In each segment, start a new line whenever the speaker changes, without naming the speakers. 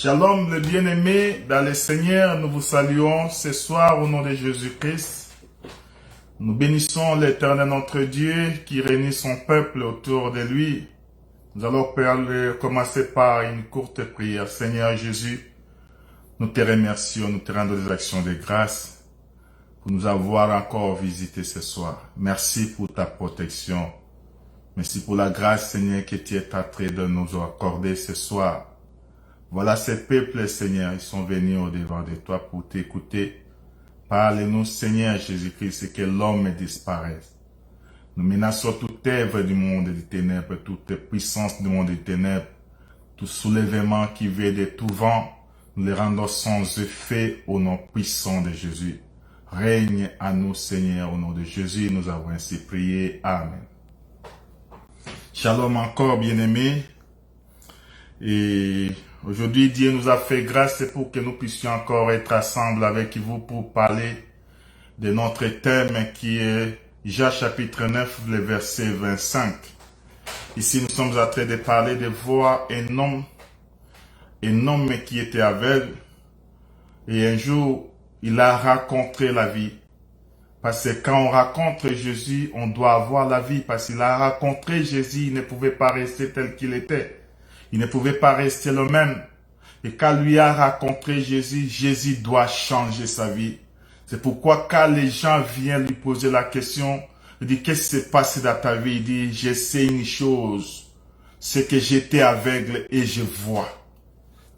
Shalom, le bien-aimé, dans le Seigneur, nous vous saluons ce soir au nom de Jésus-Christ. Nous bénissons l'Éternel notre Dieu qui réunit son peuple autour de lui. Nous allons commencer par une courte prière. Seigneur Jésus, nous te remercions, nous te rendons des actions de grâce pour nous avoir encore visité ce soir. Merci pour ta protection. Merci pour la grâce, Seigneur, que tu es en train de nous accorder ce soir. Voilà ces peuples, Seigneur, ils sont venus au-devant de toi pour t'écouter. Parle-nous, Seigneur Jésus-Christ, que l'homme disparaisse. Nous menaçons toute œuvre du monde des ténèbres, toute puissance du monde des ténèbres, tout soulèvement qui vient de tout vent, nous les rendons sans effet au nom puissant de Jésus. Règne à nous, Seigneur, au nom de Jésus, nous avons ainsi prié. Amen. Shalom encore, bien-aimés. Et aujourd'hui, Dieu nous a fait grâce pour que nous puissions encore être ensemble avec vous pour parler de notre thème qui est Jacques chapitre 9, le verset 25. Ici, nous sommes en train de parler de voir un homme qui était aveugle et un jour, il a rencontré la vie. Parce que quand on rencontre Jésus, on doit avoir la vie. Parce qu'il a rencontré Jésus, il ne pouvait pas rester tel qu'il était. Il ne pouvait pas rester le même. Et quand lui a rencontré Jésus, Jésus doit changer sa vie. C'est pourquoi quand les gens viennent lui poser la question, il dit, qu'est-ce qui s'est passé dans ta vie? Il dit, je sais une chose, c'est que j'étais aveugle et je vois.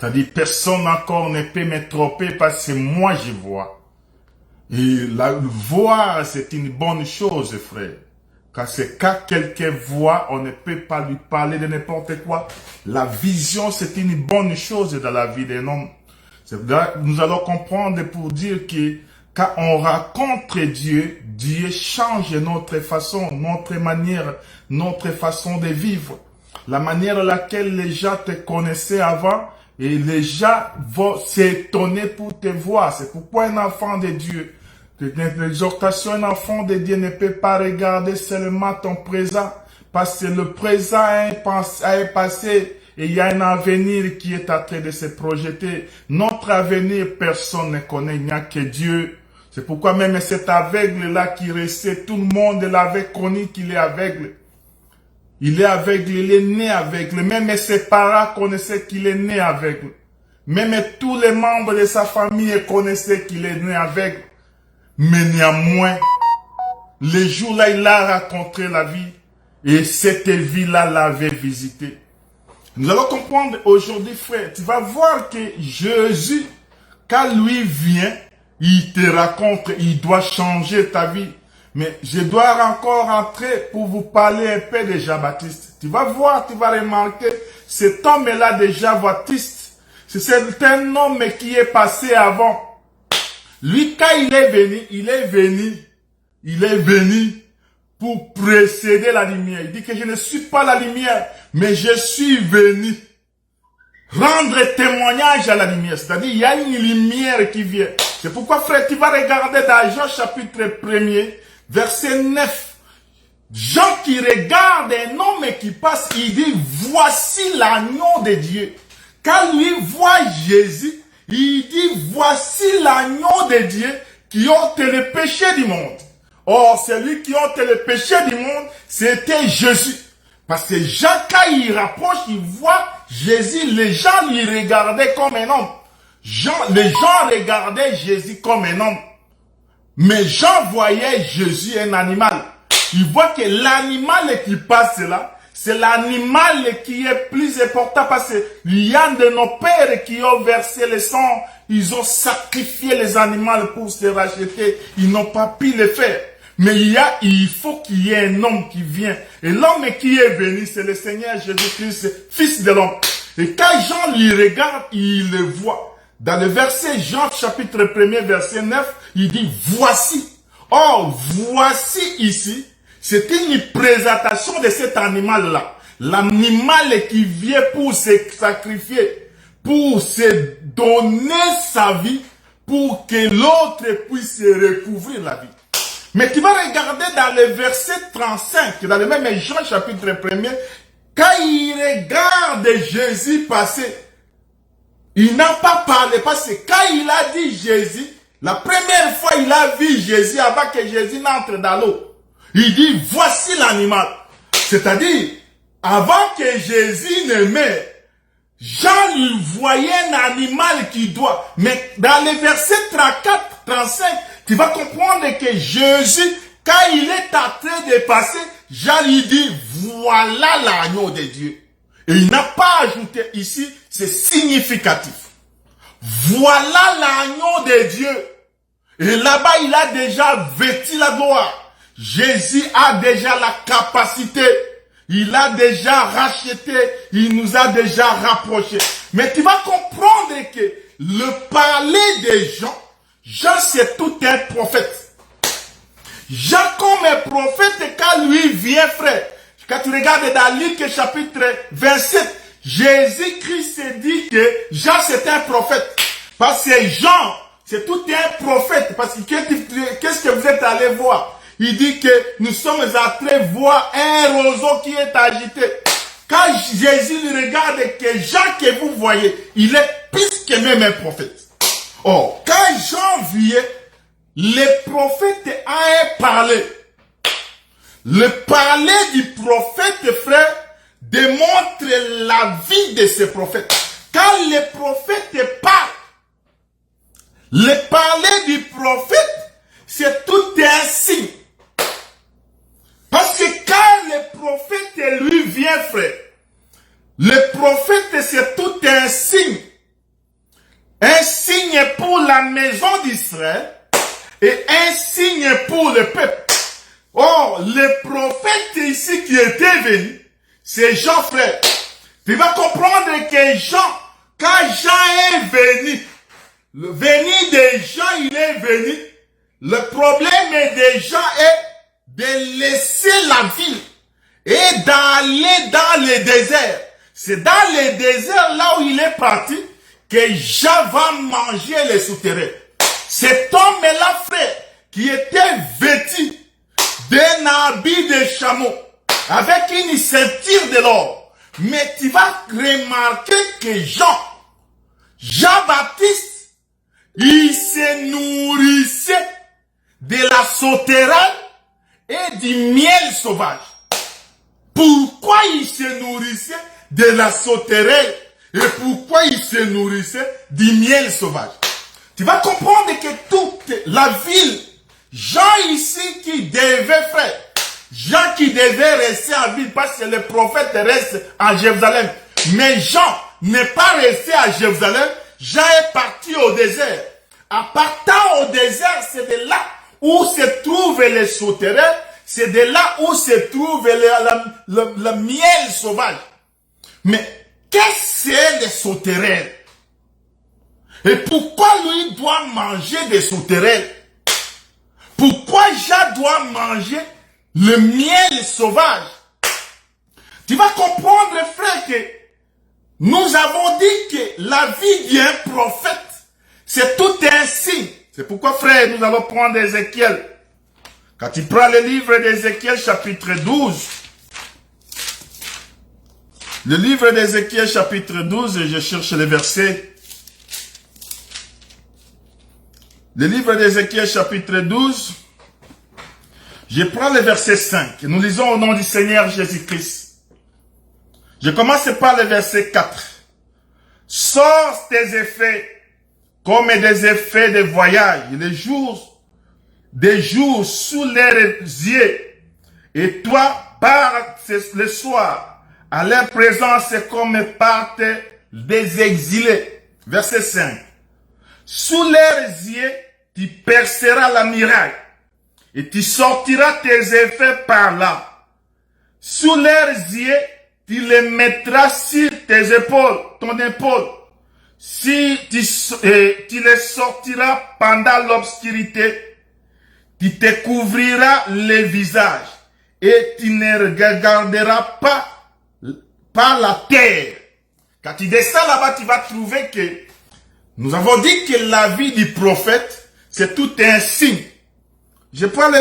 C'est-à-dire, personne encore ne peut me tromper parce que moi je vois. Et voir, c'est une bonne chose, frère. Parce que quand quelqu'un voit, on ne peut pas lui parler de n'importe quoi. La vision, c'est une bonne chose dans la vie d'un homme. Nous allons comprendre pour dire que quand on rencontre Dieu, Dieu change notre façon, notre manière, notre façon de vivre. La manière à laquelle les gens te connaissaient avant, et les gens vont s'étonner pour te voir. C'est pourquoi un enfant de Dieu, l'exhortation, un enfant de Dieu ne peut pas regarder seulement ton présent, parce que le présent a un passé et il y a un avenir qui est en train de se projeter. Notre avenir, personne ne connaît, il n'y a que Dieu. C'est pourquoi même cet aveugle-là qui restait, tout le monde l'avait connu qu'il est aveugle. Il est aveugle, il est né aveugle. Même ses parents connaissaient qu'il est né aveugle. Même tous les membres de sa famille connaissaient qu'il est né aveugle. Mais néanmoins, le jour-là, il a rencontré la vie et cette vie-là l'avait visité. Nous allons comprendre aujourd'hui, frère, tu vas voir que Jésus, quand lui vient, il te raconte, il doit changer ta vie. Mais je dois encore entrer pour vous parler un peu de Jean-Baptiste. Tu vas voir, tu vas remarquer, cet homme-là de Jean-Baptiste, c'est un homme qui est passé avant. Lui, quand il est venu pour précéder la lumière. Il dit que je ne suis pas la lumière, mais je suis venu rendre témoignage à la lumière. C'est-à-dire, il y a une lumière qui vient. C'est pourquoi, frère, tu vas regarder dans Jean chapitre 1er, verset 9. Jean qui regarde un homme qui passe, il dit, voici l'agneau de Dieu. Quand lui voit Jésus, il dit, voici l'agneau de Dieu qui ôte le péché du monde. Or, celui qui ôte le péché du monde, c'était Jésus. Parce que Jean, quand il rapproche, il voit Jésus, les gens lui regardaient comme un homme. Les gens regardaient Jésus comme un homme. Mais Jean voyait Jésus un animal. Il voit que l'animal qui passe là, c'est l'animal qui est plus important parce qu'il y a de nos pères qui ont versé le sang, ils ont sacrifié les animaux pour se racheter, ils n'ont pas pu le faire. Mais il faut qu'il y ait un homme qui vient. Et l'homme qui est venu, c'est le Seigneur Jésus-Christ, fils de l'homme. Et quand Jean lui regarde, il le voit. Dans le verset Jean chapitre 1er, verset 9, il dit, voici. Or, voici ici, c'est une présentation de cet animal-là. L'animal qui vient pour se sacrifier, pour se donner sa vie, pour que l'autre puisse recouvrir la vie. Mais tu vas regarder dans le verset 35, dans le même Jean chapitre 1er, quand il regarde Jésus passer, Il n'a pas parlé parce que quand il a dit Jésus, la première fois il a vu Jésus avant que Jésus n'entre dans l'eau. Il dit, voici l'animal. C'est-à-dire, avant que Jésus ne meure, Jean lui voyait un animal qui doit. Mais dans les versets 34, 35, tu vas comprendre que Jésus, quand il est en train de passer, Jean lui dit, voilà l'agneau de Dieu. Et il n'a pas ajouté ici, c'est significatif. Voilà l'agneau de Dieu. Et là-bas, il a déjà vêtu la gloire. Jésus a déjà la capacité. Il a déjà racheté. Il nous a déjà rapprochés. Mais tu vas comprendre que le parler des gens, Jean c'est tout un prophète. Jean comme un prophète quand lui vient frère. Quand tu regardes dans Luc chapitre 27, Jésus-Christ s'est dit que Jean c'est un prophète. Parce que Jean, c'est tout un prophète. Parce que qu'est-ce que vous êtes allé voir? Il dit que nous sommes entrés voir un roseau qui est agité. Quand Jésus lui regarde que Jean que vous voyez, il est plus que même un prophète. Or, quand Jean vient, les prophètes a parlé. Le parler du prophète, frère, démontre la vie de ce prophète. Quand les prophètes parlent, le parler du prophète, c'est tout un signe. Parce que quand le prophète lui vient, frère, le prophète c'est tout un signe. Un signe pour la maison d'Israël et un signe pour le peuple. Or, le prophète ici qui était venu, c'est Jean, frère. Tu vas comprendre que Jean, quand Jean est venu, le venir de Jean, il est venu. Le problème des gens est de laisser la ville et d'aller dans le désert. C'est dans le désert là où il est parti que Jean va manger les souterrains. Cet homme-là, frère, qui était vêtu d'un habit de chameau avec une ceinture de l'or. Mais tu vas remarquer que Jean-Baptiste, il se nourrissait de la sauterelle et du miel sauvage. Pourquoi il se nourrissait de la sauterelle et pourquoi il se nourrissait du miel sauvage? Tu vas comprendre que toute la ville, Jean ici qui devait faire, Jean qui devait rester en ville parce que le prophète reste à Jérusalem. Mais Jean n'est pas resté à Jérusalem, Jean est parti au désert. En partant au désert, c'est de là où se trouvent les sauterelles, c'est de là où se trouve le miel sauvage. Mais qu'est-ce que c'est les sauterelles? Et pourquoi lui doit manger des sauterelles? Pourquoi Jean doit manger le miel sauvage? Tu vas comprendre, frère, que nous avons dit que la vie d'un prophète, c'est tout un signe. C'est pourquoi, frère, nous allons prendre Ézéchiel. Quand tu prends le livre d'Ézéchiel, chapitre 12, le livre d'Ézéchiel, chapitre 12, je cherche le verset. Le livre d'Ézéchiel, chapitre 12, je prends le verset 5. Nous lisons au nom du Seigneur Jésus-Christ. Je commence par le verset 4. Sors tes effets comme des effets de voyage, des jours sous les yeux, et toi pars le soir, à leur présence comme partent des exilés. Verset 5. Sous leurs yeux, tu perceras la muraille, et tu sortiras tes effets par là. Sous leurs yeux, tu les mettras sur tes épaules, ton épaule. Si tu les sortiras pendant l'obscurité, tu te couvriras le visage et tu ne regarderas pas par la terre. Quand tu descends là-bas, tu vas trouver que nous avons dit que la vie du prophète, c'est tout un signe. Je prends le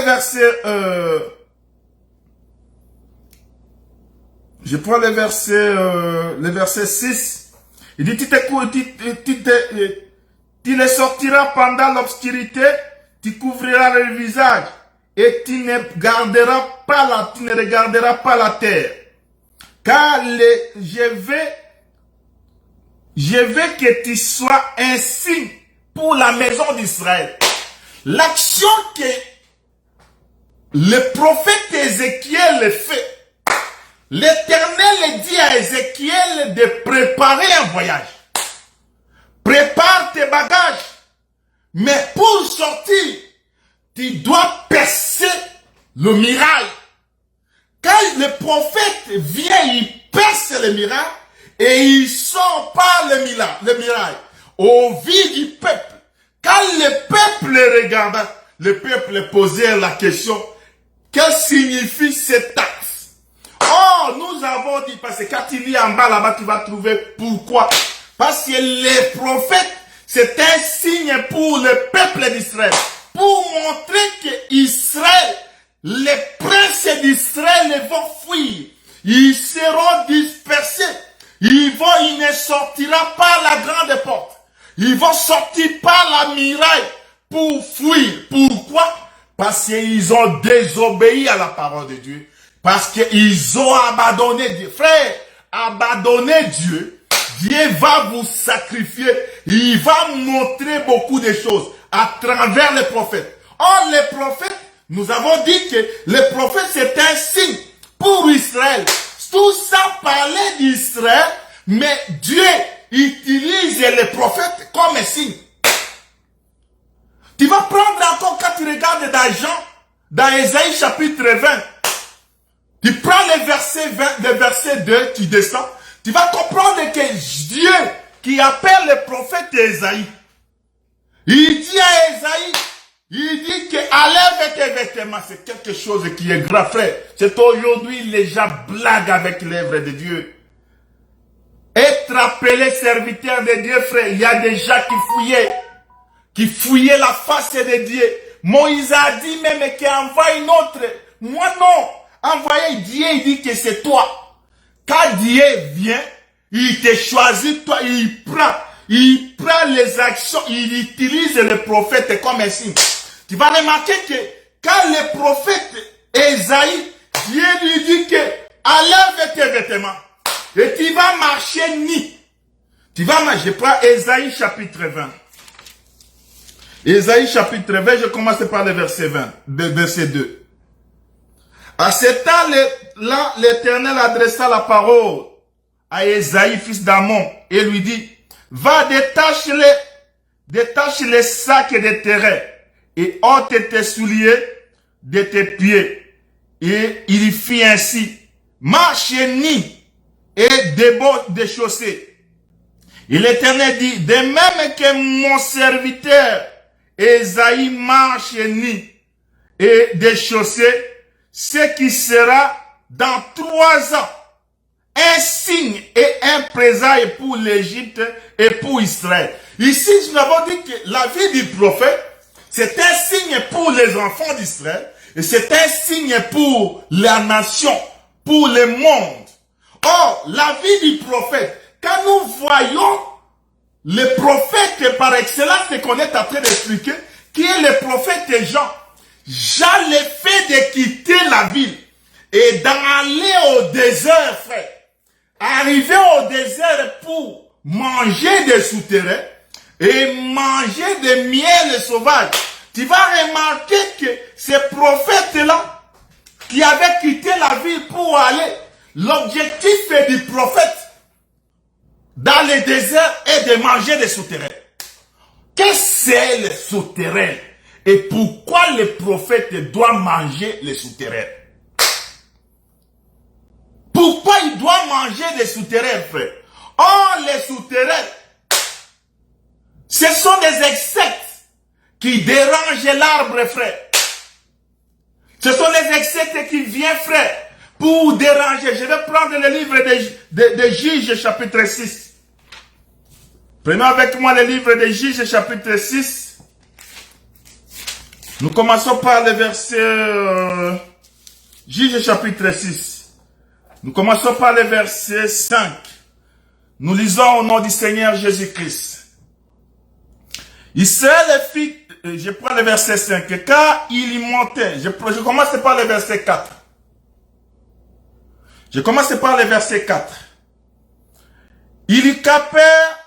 verset 6. Il dit, tu les sortiras pendant l'obscurité, tu couvriras le visage et tu ne regarderas pas la terre. Car je veux que tu sois un signe pour la maison d'Israël. L'action que le prophète Ézéchiel fait, l'Éternel dit à Ézéchiel de préparer un voyage. Prépare tes bagages. Mais pour sortir, tu dois percer le mirail. Quand le prophète vient, il perce le mirail et il sort par le mirail au vide du peuple. Quand le peuple regarda, le peuple posait la question, que signifie cet acte? Oh, nous avons dit, parce que quand il lit en bas là-bas, tu vas trouver pourquoi. Parce que les prophètes, c'est un signe pour le peuple d'Israël. Pour montrer que Israël, les princes d'Israël vont fuir. Ils seront dispersés. Il ne sortira pas la grande porte. Ils vont sortir par la muraille pour fuir. Pourquoi? Parce qu'ils ont désobéi à la parole de Dieu. Parce qu'ils ont abandonné Dieu. Frère, abandonner Dieu, Dieu va vous sacrifier. Il va montrer beaucoup de choses à travers les prophètes. Or, les prophètes, nous avons dit que les prophètes, c'est un signe pour Israël. Tout ça parlait d'Israël, mais Dieu utilise les prophètes comme un signe. Tu vas prendre encore, quand tu regardes dans Jean, dans Ésaïe chapitre 20, tu prends le verset 2, tu descends, tu vas comprendre que Dieu qui appelle le prophète Ésaïe, il dit à Ésaïe, il dit que enlève tes vêtements, c'est quelque chose qui est grave, frère. C'est aujourd'hui les gens blaguent avec l'œuvre de Dieu. Être appelé serviteur de Dieu, frère, il y a des gens qui fouillaient la face de Dieu. Moïse a dit même qu'il envoie une autre. Moi non, envoyer Dieu, il dit que c'est toi. Quand Dieu vient, il te choisit, toi, il prend les actions, il utilise le prophète comme un signe. Tu vas remarquer que quand le prophète Ésaïe, Dieu lui dit que enlève tes vêtements et tu vas marcher nu. Tu vas marcher. Je prends Ésaïe chapitre 20. Ésaïe chapitre 20, je commence par le verset 20, verset 2. À ce temps-là, l'Éternel adressa la parole à Ésaïe, fils d'Amon, et lui dit, va détache les sacs de terrain et ôte tes souliers de tes pieds. Et il fit ainsi, marche nu et déborde des chaussées. Et l'Éternel dit, de même que mon serviteur Ésaïe marche nu et des chaussées, ce qui sera dans 3 ans un signe et un présage pour l'Égypte et pour Israël. Ici, nous avons dit que la vie du prophète, c'est un signe pour les enfants d'Israël et c'est un signe pour la nation, pour le monde. Or, la vie du prophète, quand nous voyons le prophète par excellence qu'on est en train d'expliquer, qui est le prophète Jean. Jean le fait de quitter la ville et d'aller au désert, frère. Arriver au désert pour manger des souterrains et manger des miels sauvages. Tu vas remarquer que ces prophètes-là, qui avaient quitté la ville pour aller, l'objectif du prophète dans le désert est de manger des souterrains. Qu'est-ce que c'est le souterrain? Et pourquoi le prophète doit manger les souterrains? Pourquoi il doit manger des souterrains, frère? Or, les souterrains, ce sont des insectes qui dérangent l'arbre, frère. Ce sont les insectes qui viennent, frère, pour déranger. Je vais prendre le livre de Juges, chapitre 6. Prenons avec moi le livre de Juges, chapitre 6. Nous commençons par le verset... Juges, chapitre 6. Nous commençons par le verset 5. Nous lisons au nom du Seigneur Jésus-Christ. Israël fit, je prends le verset 5, car il y montait. Je commence par le verset 4. Je commence par le verset 4. Il y capèrent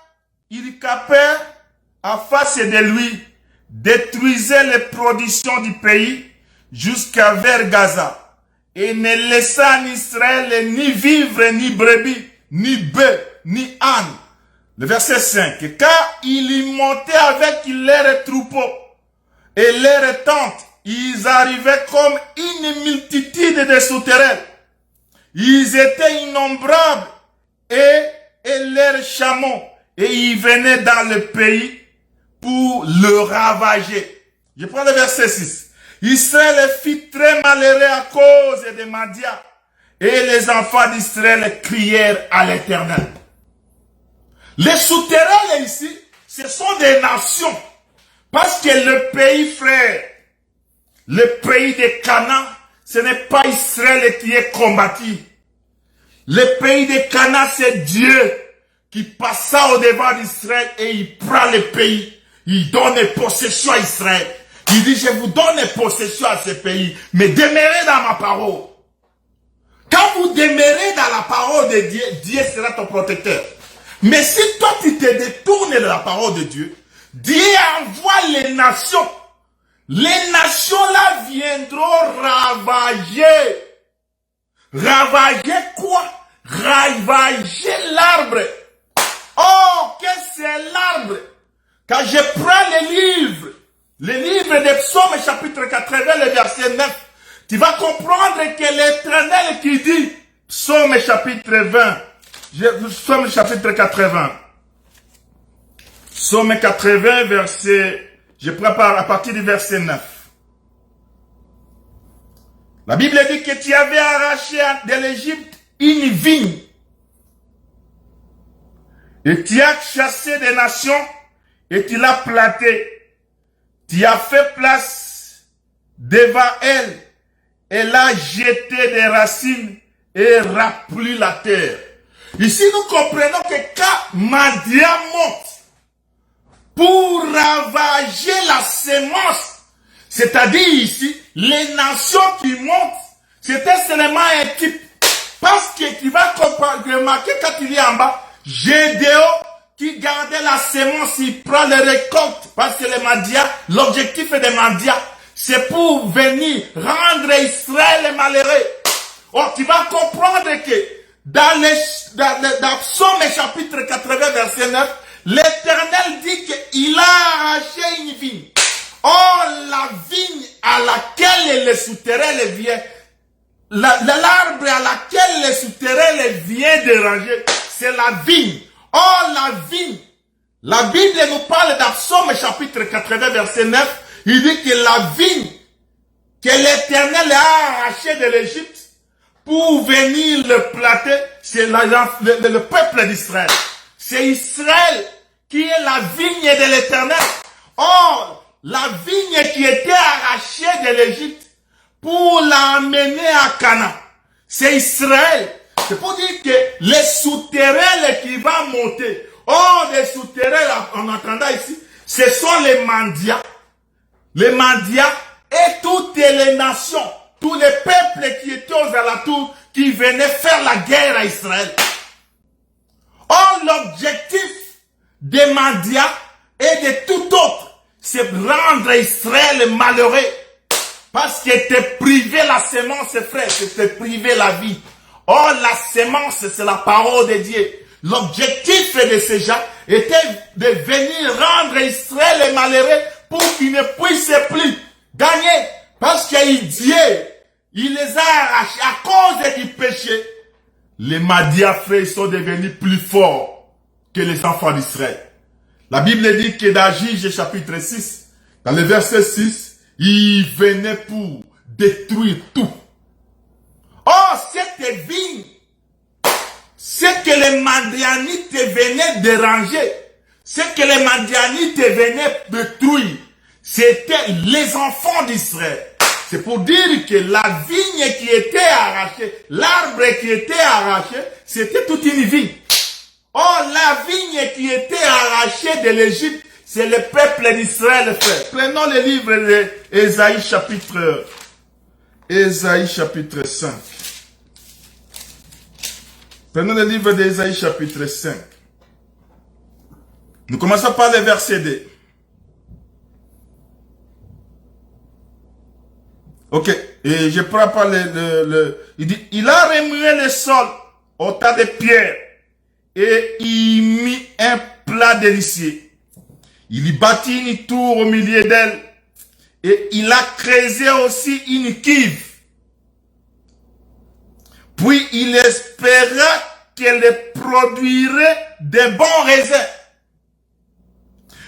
à face de lui, détruisait les productions du pays jusqu'à vers Gaza, et ne laissa en Israël ni vivre, ni brebis, ni bœufs, ni ânes. Le verset 5. Car il y montait avec leurs troupeaux et leurs tentes. Ils arrivaient comme une multitude de souterrains. Ils étaient innombrables et leurs chameaux. Et ils venaient dans le pays pour le ravager. Je prends le verset 6. Israël fit très malheureux à cause de Madian. Et les enfants d'Israël crièrent à l'Éternel. Les souterrains ici, ce sont des nations. Parce que le pays frère, le pays de Canaan, ce n'est pas Israël qui est combattu. Le pays de Canaan, c'est Dieu qui passa au devant d'Israël et il prend le pays. Il donne possession à Israël. Il dit, je vous donne possession à ce pays, mais demeurez dans ma parole. Quand vous demeurez dans la parole de Dieu, Dieu sera ton protecteur. Mais si toi tu te détournes de la parole de Dieu, Dieu envoie les nations. Les nations là viendront ravager. Ravager quoi? Ravager l'arbre. Oh, qu'est-ce que c'est l'arbre? Quand je prends le livre des Psaumes chapitre 80, le verset 9, tu vas comprendre que l'Éternel qui dit, Psaume chapitre 20, Psaume chapitre 80, Psaume 80, verset, je prépare à partir du verset 9. La Bible dit que tu avais arraché de l'Égypte une vigne. Et tu as chassé des nations et tu l'as plantée. Tu as fait place devant elle. Elle a jeté des racines et rempli la terre. Ici, nous comprenons que quand Madian monte pour ravager la semence, c'est-à-dire ici, les nations qui montent, c'était seulement un type. Parce que tu vas remarquer quand il est en bas, Gédéon qui gardait la semence, il prend les récoltes. Parce que les Madians, l'objectif des Madians, c'est pour venir rendre Israël malheureux. Oh, tu vas comprendre que dans Psaume chapitre 80, verset 9, l'Éternel dit qu'il a arraché une vigne. Oh, la vigne à laquelle les souterrains viennent, l'arbre à laquelle les souterrains viennent déranger, c'est la vigne. Oh, la vigne. La Bible nous parle dans Psaume chapitre 80, verset 9. Il dit que la vigne que l'Éternel a arrachée de l'Égypte pour venir le planter, c'est le peuple d'Israël. C'est Israël qui est la vigne de l'Éternel. Or, la vigne qui était arrachée de l'Égypte pour l'emmener à Canaan, c'est Israël. C'est pour dire que les souterrains qui vont monter, oh, les souterrains, en entendant ici, ce sont les Mandias. Les Mandias et toutes les nations, tous les peuples qui étaient aux alentours, qui venaient faire la guerre à Israël. Or, l'objectif des Mandias et de tout autre, c'est rendre Israël malheureux. Parce qu'il était privé la semence, frère, c'était privé la vie. Or, la semence, c'est la parole de Dieu. L'objectif de ces gens était de venir rendre Israël malheureux pour qu'il ne puisse plus gagner. Parce que Dieu, il les a arrachés à cause du péché. Les Madias, frères, sont devenus plus forts que les enfants d'Israël. La Bible dit que dans Juge chapitre 6, dans le verset 6, il venait pour détruire tout. Oh, cette vigne, ce que les Madianites venaient déranger, ce que les Madianites venaient détruire, c'était les enfants d'Israël. C'est pour dire que la vigne qui était arrachée, l'arbre qui était arraché, c'était toute une vigne. Oh, la vigne qui était arrachée de l'Égypte, c'est le peuple d'Israël, frère. Prenons le livre d'Ésaïe chapitre 5. Prenons le livre d'Ésaïe chapitre 5. Nous commençons par le verset 2. Ok, et je prends par il dit, il a remué le sol au tas de pierres et il mit un plat délicieux. Il y bâtit une tour au milieu d'elle et il a creusé aussi une cuve. Puis il espéra qu'elle produirait de bons raisins.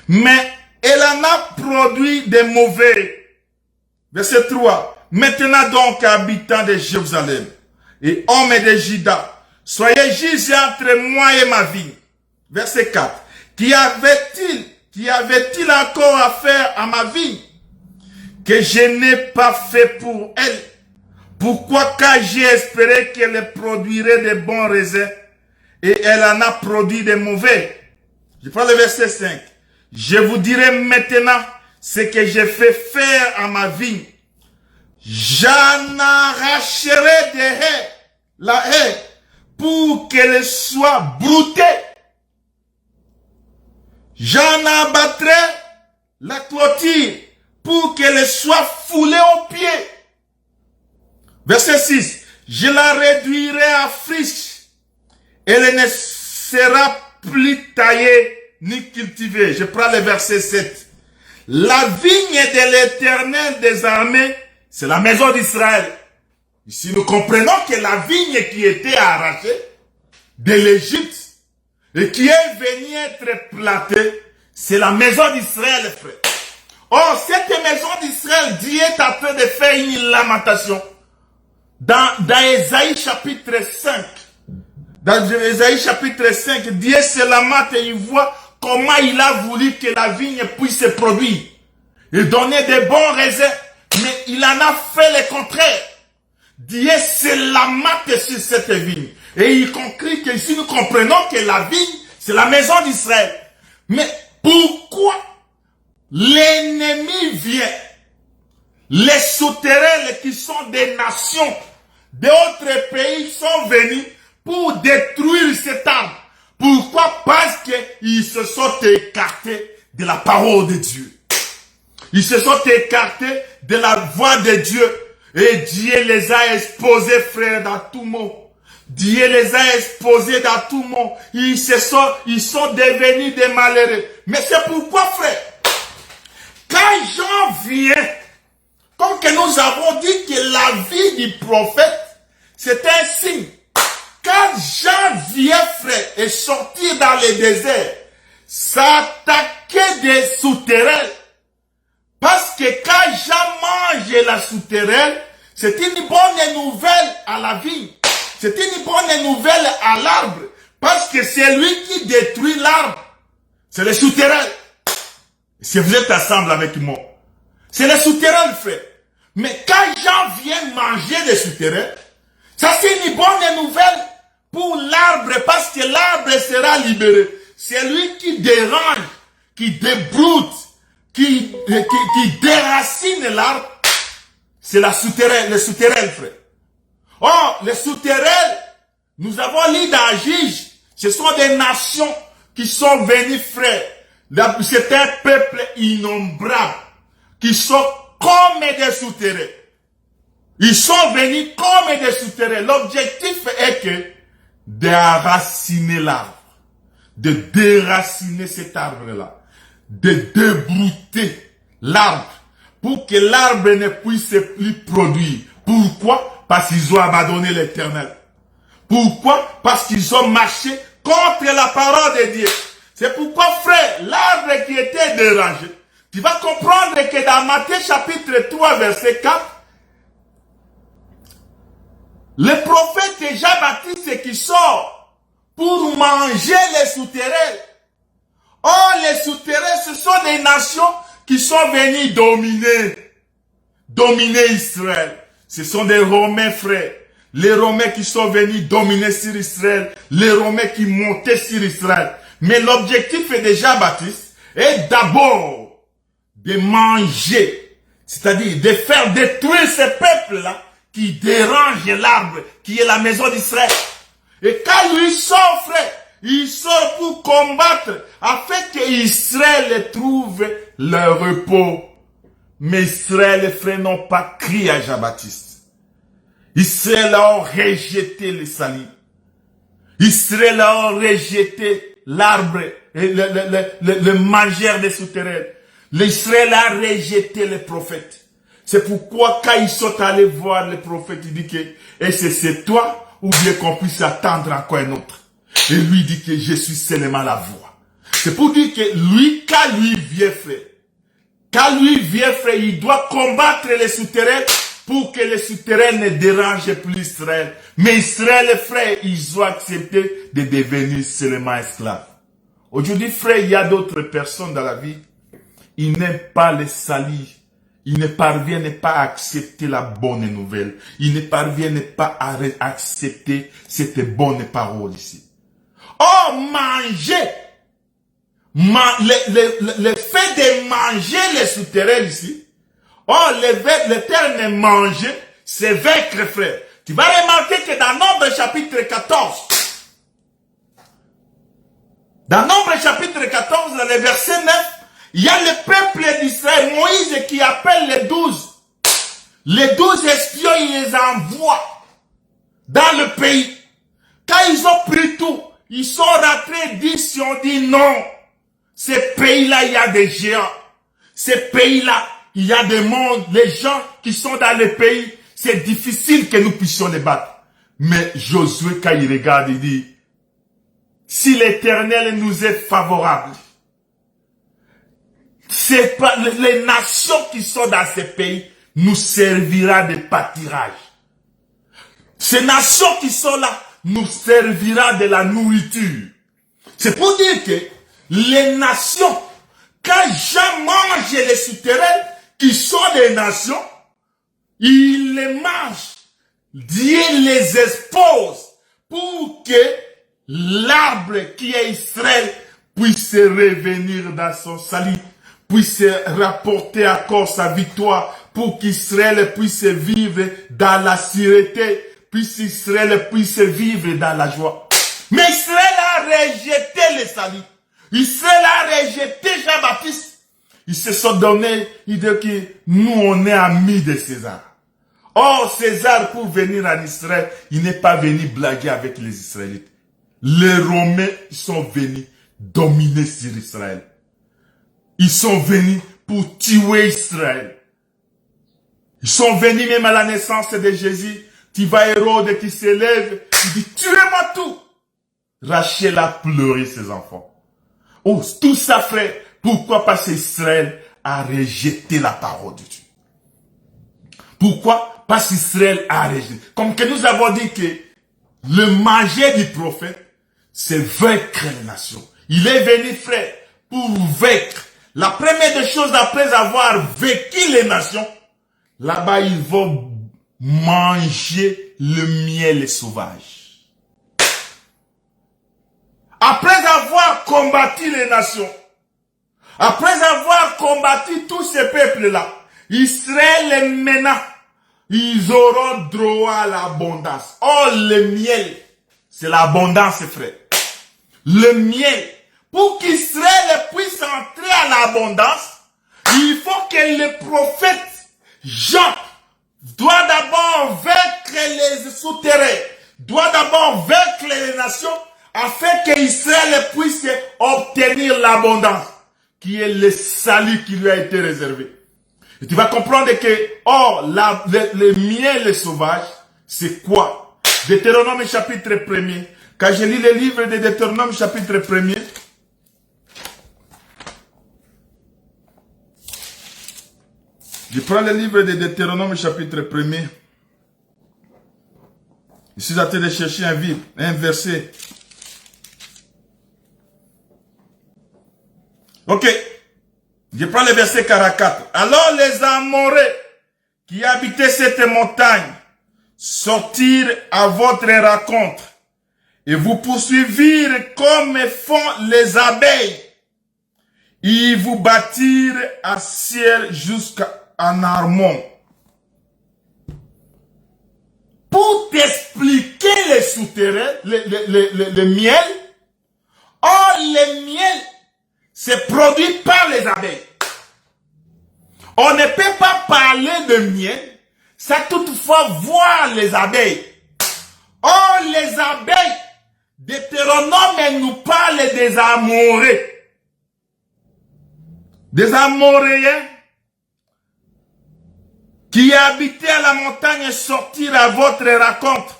Mais elle en a produit de mauvais. Verset 3. Maintenant donc, habitants de Jérusalem et hommes de Juda, soyez juges entre moi et ma vigne. Verset 4. Qu'y avait-il encore à faire à ma vigne que je n'ai pas fait pour elle? Pourquoi, car j'ai espéré qu'elle produirait de bons raisins et elle en a produit de mauvais? Je prends le verset 5. Je vous dirai maintenant ce que j'ai fait faire à ma vigne. J'en arracherai des haies, la haie, pour qu'elle soit broutée. J'en abattrai la clôture pour qu'elle soit foulée aux pieds. Verset 6. Je la réduirai à friche. Elle ne sera plus taillée ni cultivée. Je prends le verset 7. La vigne de l'Éternel des armées, c'est la maison d'Israël. Ici, nous comprenons que la vigne qui était arrachée de l'Égypte et qui est venue être plantée, c'est la maison d'Israël, frère. Or, cette maison d'Israël, Dieu est en train de faire une lamentation. Dans Ésaïe chapitre 5, dans Ésaïe chapitre 5, Dieu se lamente et il voit comment il a voulu que la vigne puisse se produire et donner de bons raisins. Mais il en a fait le contraire. Dieu se lamente sur cette vigne. Et il conclut que si nous comprenons que la vigne, c'est la maison d'Israël. Mais pourquoi l'ennemi vient? Les souterrains qui sont des nations d'autres pays sont venus pour détruire cet arbre. Pourquoi? Parce qu'ils se sont écartés de la parole de Dieu. Ils se sont écartés de la voix de Dieu. Et Dieu les a exposés, frères, dans tout monde. Dieu les a exposés dans tout monde. Ils sont devenus des malheureux. Mais c'est pourquoi, frère, quand Jean vient, comme que nous avons dit que la vie du prophète, c'est un signe. Quand Jean vient, frère, et sortir dans le désert, s'attaquer des souterrains. Parce que quand Jean mange la souterraine, c'est une bonne nouvelle à la vie. C'est une bonne nouvelle à l'arbre. Parce que c'est lui qui détruit l'arbre. C'est le souterrain. Si vous êtes ensemble avec moi. C'est le souterrain, frère. Mais quand Jean vient manger le souterrain, ça c'est une bonne nouvelle pour l'arbre. Parce que l'arbre sera libéré. C'est lui qui dérange, qui débroute, qui déracine l'arbre, c'est le souterrain, frère. Or, les souterrains, nous avons lu dans Juge, ce sont des nations qui sont venues, frère. C'est un peuple innombrable, qui sont comme des souterrains. Ils sont venus comme des souterrains. L'objectif est que d'enraciner l'arbre, de déraciner cet arbre-là, de débrouter l'arbre pour que l'arbre ne puisse plus produire. Pourquoi? Parce qu'ils ont abandonné l'Éternel. Pourquoi? Parce qu'ils ont marché contre la parole de Dieu. C'est pourquoi, frère, l'arbre qui était dérangé, tu vas comprendre que dans Matthieu chapitre 3 verset 4, le prophète Jean-Baptiste qui sort pour manger les souterrains. Or, les souterrains, ce sont des nations qui sont venues dominer Israël. Ce sont des Romains, frères. les Romains qui sont venus dominer sur Israël, les Romains qui montaient sur Israël. Mais l'objectif de Jean-Baptiste est d'abord de manger, c'est-à-dire de faire détruire ce peuple-là qui dérange l'arbre, qui est la maison d'Israël. Et quand lui sort, frère, il sort pour combattre, afin qu'Israël trouve le repos. Mais Israël, les frères, n'ont pas crié à Jean-Baptiste. Israël a rejeté le salut. Israël a rejeté l'arbre, le mangeur des souterrains. L'Israël a rejeté les prophètes. C'est pourquoi quand ils sont allés voir les prophètes, il dit que, et c'est toi, ou bien qu'on puisse attendre encore un autre. Et lui dit que je suis seulement la voix. C'est pour dire que lui, quand lui vient frère, il doit combattre les souterrains pour que les souterrains ne dérangent plus Israël. Mais Israël, frère, ils ont accepté de devenir seulement esclaves. Aujourd'hui, frère, il y a d'autres personnes dans la vie, ils n'aiment pas les salir. Ils ne parviennent pas à accepter la bonne nouvelle. Ils ne parviennent pas à accepter cette bonne parole ici. Oh, manger! Le fait de manger les souterrains ici, oh, le terme manger, c'est vaincre, frère. Tu vas remarquer que dans Nombre chapitre 14, dans le verset 9, il y a le peuple d'Israël, Moïse qui appelle les 12. Les 12 espions, il les envoie dans le pays. Quand ils ont pris tout, ils sont rentrés, ils ont dit non. Ce pays-là, il y a des géants. Ce pays-là, il y a des mondes. Les gens qui sont dans le pays, c'est difficile que nous puissions les battre. Mais Josué, quand il regarde, il dit, si l'Éternel nous est favorable, c'est pas les nations qui sont dans ce pays nous servira de pâturage. Ces nations qui sont là nous servira de la nourriture. C'est pour dire que les nations, quand Jean mange les souterrains qui sont des nations, il les mange. Dieu les expose pour que l'arbre qui est Israël puisse revenir dans son salut, puisse rapporter encore sa victoire, pour qu'Israël puisse vivre dans la sûreté, Israël puisse vivre dans la joie. Mais Israël a rejeté le salut. Israël a rejeté Jean-Baptiste. Ils se sont donnés, ils disent que nous on est amis de César. Or César pour venir en Israël, il n'est pas venu blaguer avec les Israélites. Les Romains sont venus dominer sur Israël. Ils sont venus pour tuer Israël. Ils sont venus même à la naissance de Jésus. Tu vois Hérode qui s'élève, il dit tuez-moi tout. Rachel a pleuré ses enfants. Oh, tout ça frère, pourquoi? Parce qu'Israël a rejeté la parole de Dieu. Pourquoi? Parce qu'Israël a rejeté. Comme que nous avons dit que le manger du prophète, c'est vaincre les nations. Il est venu frère pour vaincre. La première des choses après avoir vaincu les nations, là-bas ils vont manger le miel sauvage. Après avoir combattu les nations, après avoir combattu tous ces peuples-là, Israël maintenant, ils auront droit à l'abondance. Oh, le miel, c'est l'abondance, frère. Le miel, pour qu'Israël puisse entrer à l'abondance, il faut que le prophète Jean doit d'abord vaincre les souterrains, doit d'abord vaincre les nations, afin qu'Israël puisse obtenir l'abondance, qui est le salut qui lui a été réservé. Et tu vas comprendre que, oh, le miel sauvage, c'est quoi? Deutéronome chapitre 1er. Quand je lis le livre de Deutéronome chapitre 1er, je prends le livre de Deutéronome chapitre 1er. Je suis en train de chercher un verset. Ok. Je prends le verset 44. Alors les Amorés qui habitaient cette montagne sortir à votre rencontre et vous poursuivirent comme font les abeilles. Ils vous battirent à ciel jusqu'à Armon. Pour t'expliquer les souterrains, le miel, le miel, c'est produit par les abeilles. On ne peut pas parler de miel sans toutefois voir les abeilles. Les abeilles, Deutéronome nous parle des Amoréens. Des Amoréens qui habitaient à la montagne sortirent à votre rencontre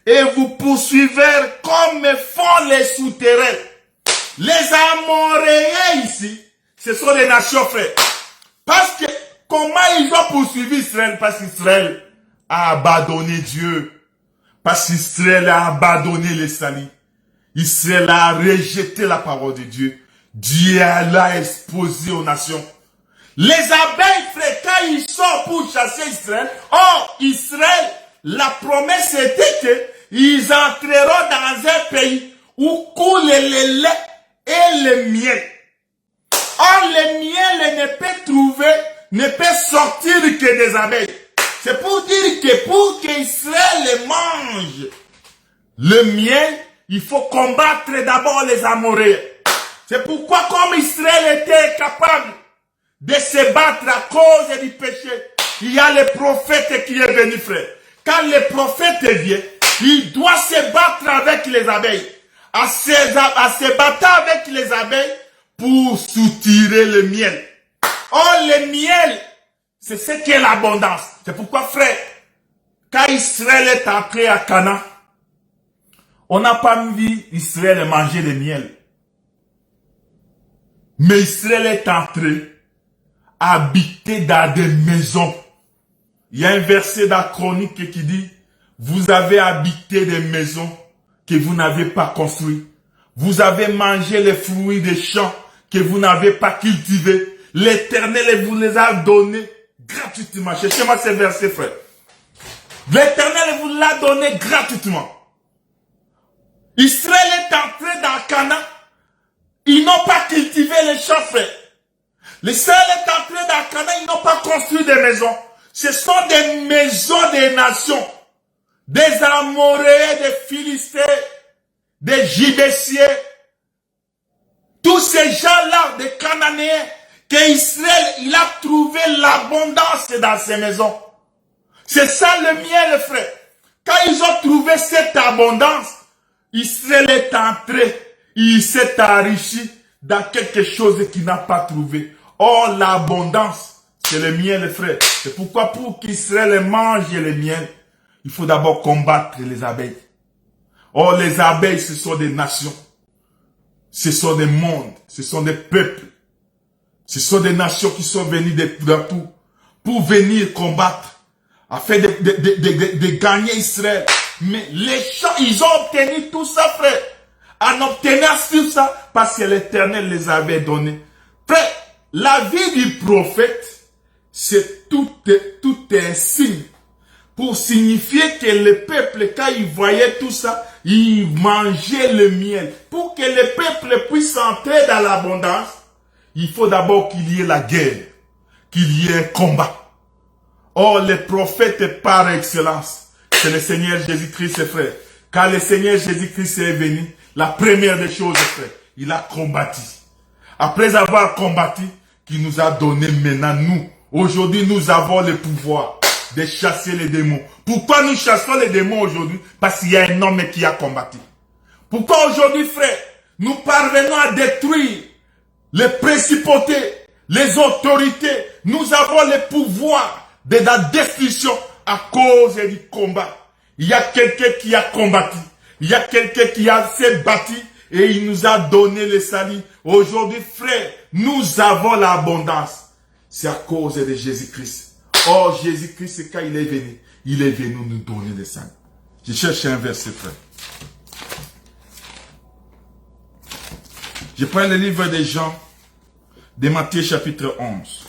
et vous poursuivirent comme font les souterrains. Les Amoréens ici, ce sont des nations frères. Parce que, comment ils ont poursuivi Israël? Parce qu'Israël a abandonné Dieu. Parce qu'Israël a abandonné les salis. Israël a rejeté la parole de Dieu. Dieu l'a exposé aux nations. Les abeilles, frère, quand ils sortent pour chasser Israël, Israël, la promesse était qu'ils entreront dans un pays où coule le lait et le miel. Le miel ne peut sortir que des abeilles. C'est pour dire que pour qu'Israël mange le miel, il faut combattre d'abord les Amoréens. C'est pourquoi comme Israël était capable de se battre à cause du péché, il y a le prophète qui est venu, frère. Quand le prophète vient, il doit se battre avec les abeilles. À se battre avec les abeilles pour soutirer le miel. Le miel, c'est ce qu'est l'abondance. C'est pourquoi, frère, quand Israël est entré à Canaan, on n'a pas vu Israël manger le miel. Mais Israël est entré à habiter dans des maisons. Il y a un verset dans la Chronique qui dit, vous avez habité des maisons que vous n'avez pas construites. Vous avez mangé les fruits des champs que vous n'avez pas cultivés. L'Éternel vous les a donnés gratuitement. Cherchez-moi ces versets, frère. L'Éternel vous l'a donné gratuitement. Israël est entré dans Canaan. Ils n'ont pas cultivé les champs, frère. L'Israël est entré dans Canaan. Ils n'ont pas construit des maisons. Ce sont des maisons des nations. Des Amoréens, des Philistins, des Gibésiens. Tous ces gens-là, des Cananéens, qu'Israël, il a trouvé l'abondance dans ces maisons. C'est ça le miel, frère. Quand ils ont trouvé cette abondance, Israël est entré, il s'est enrichi dans quelque chose qu'il n'a pas trouvé. L'abondance, c'est le miel, frère. C'est pourquoi pour qu'Israël mange le miel, il faut d'abord combattre les abeilles. Les abeilles, ce sont des nations. Ce sont des mondes. Ce sont des peuples. Ce sont des nations qui sont venues de partout pour venir combattre, afin de gagner Israël. Mais les gens, ils ont obtenu tout ça, frère. En obtenant tout ça, parce que l'Éternel les avait donnés. Frère, la vie du prophète, c'est tout un signe. Pour signifier que le peuple, quand il voyait tout ça, il mangeait le miel. Pour que le peuple puisse entrer dans l'abondance, il faut d'abord qu'il y ait la guerre, qu'il y ait un combat. Les prophètes par excellence, c'est le Seigneur Jésus-Christ, frère. Quand le Seigneur Jésus-Christ est venu, la première des choses, frère, il a combattu. Après avoir combattu, qu'il nous a donné maintenant, nous. Aujourd'hui, nous avons le pouvoir de chasser les démons. Pourquoi nous chassons les démons aujourd'hui? Parce qu'il y a un homme qui a combattu. Pourquoi aujourd'hui, frère, nous parvenons à détruire les principautés, les autorités? Nous avons le pouvoir de la destruction à cause du combat. Il y a quelqu'un qui a combattu. Il y a quelqu'un qui s'est battu et il nous a donné le salut. Aujourd'hui, frère, nous avons l'abondance. C'est à cause de Jésus-Christ. Jésus-Christ, quand il est venu nous donner le salut. Je cherche un verset, frère. Je prends le livre de Jean, de Matthieu chapitre 11.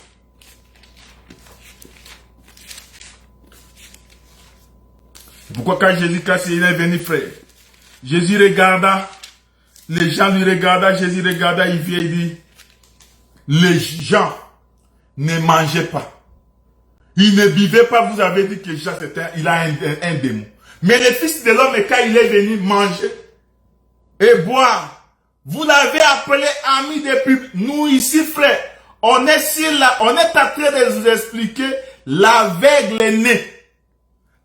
Pourquoi quand Jésus-Christ il est venu, frère, Jésus regarda, les gens lui regardaient, Jésus regarda, il vient, il dit, les gens ne mangeaient pas. Ils ne buvaient pas, vous avez dit que Jean, il a un démon. Mais le Fils de l'homme, quand il est venu manger et boire, vous l'avez appelé ami des publics. Nous ici, frère, on est en train de vous expliquer l'aveugle né.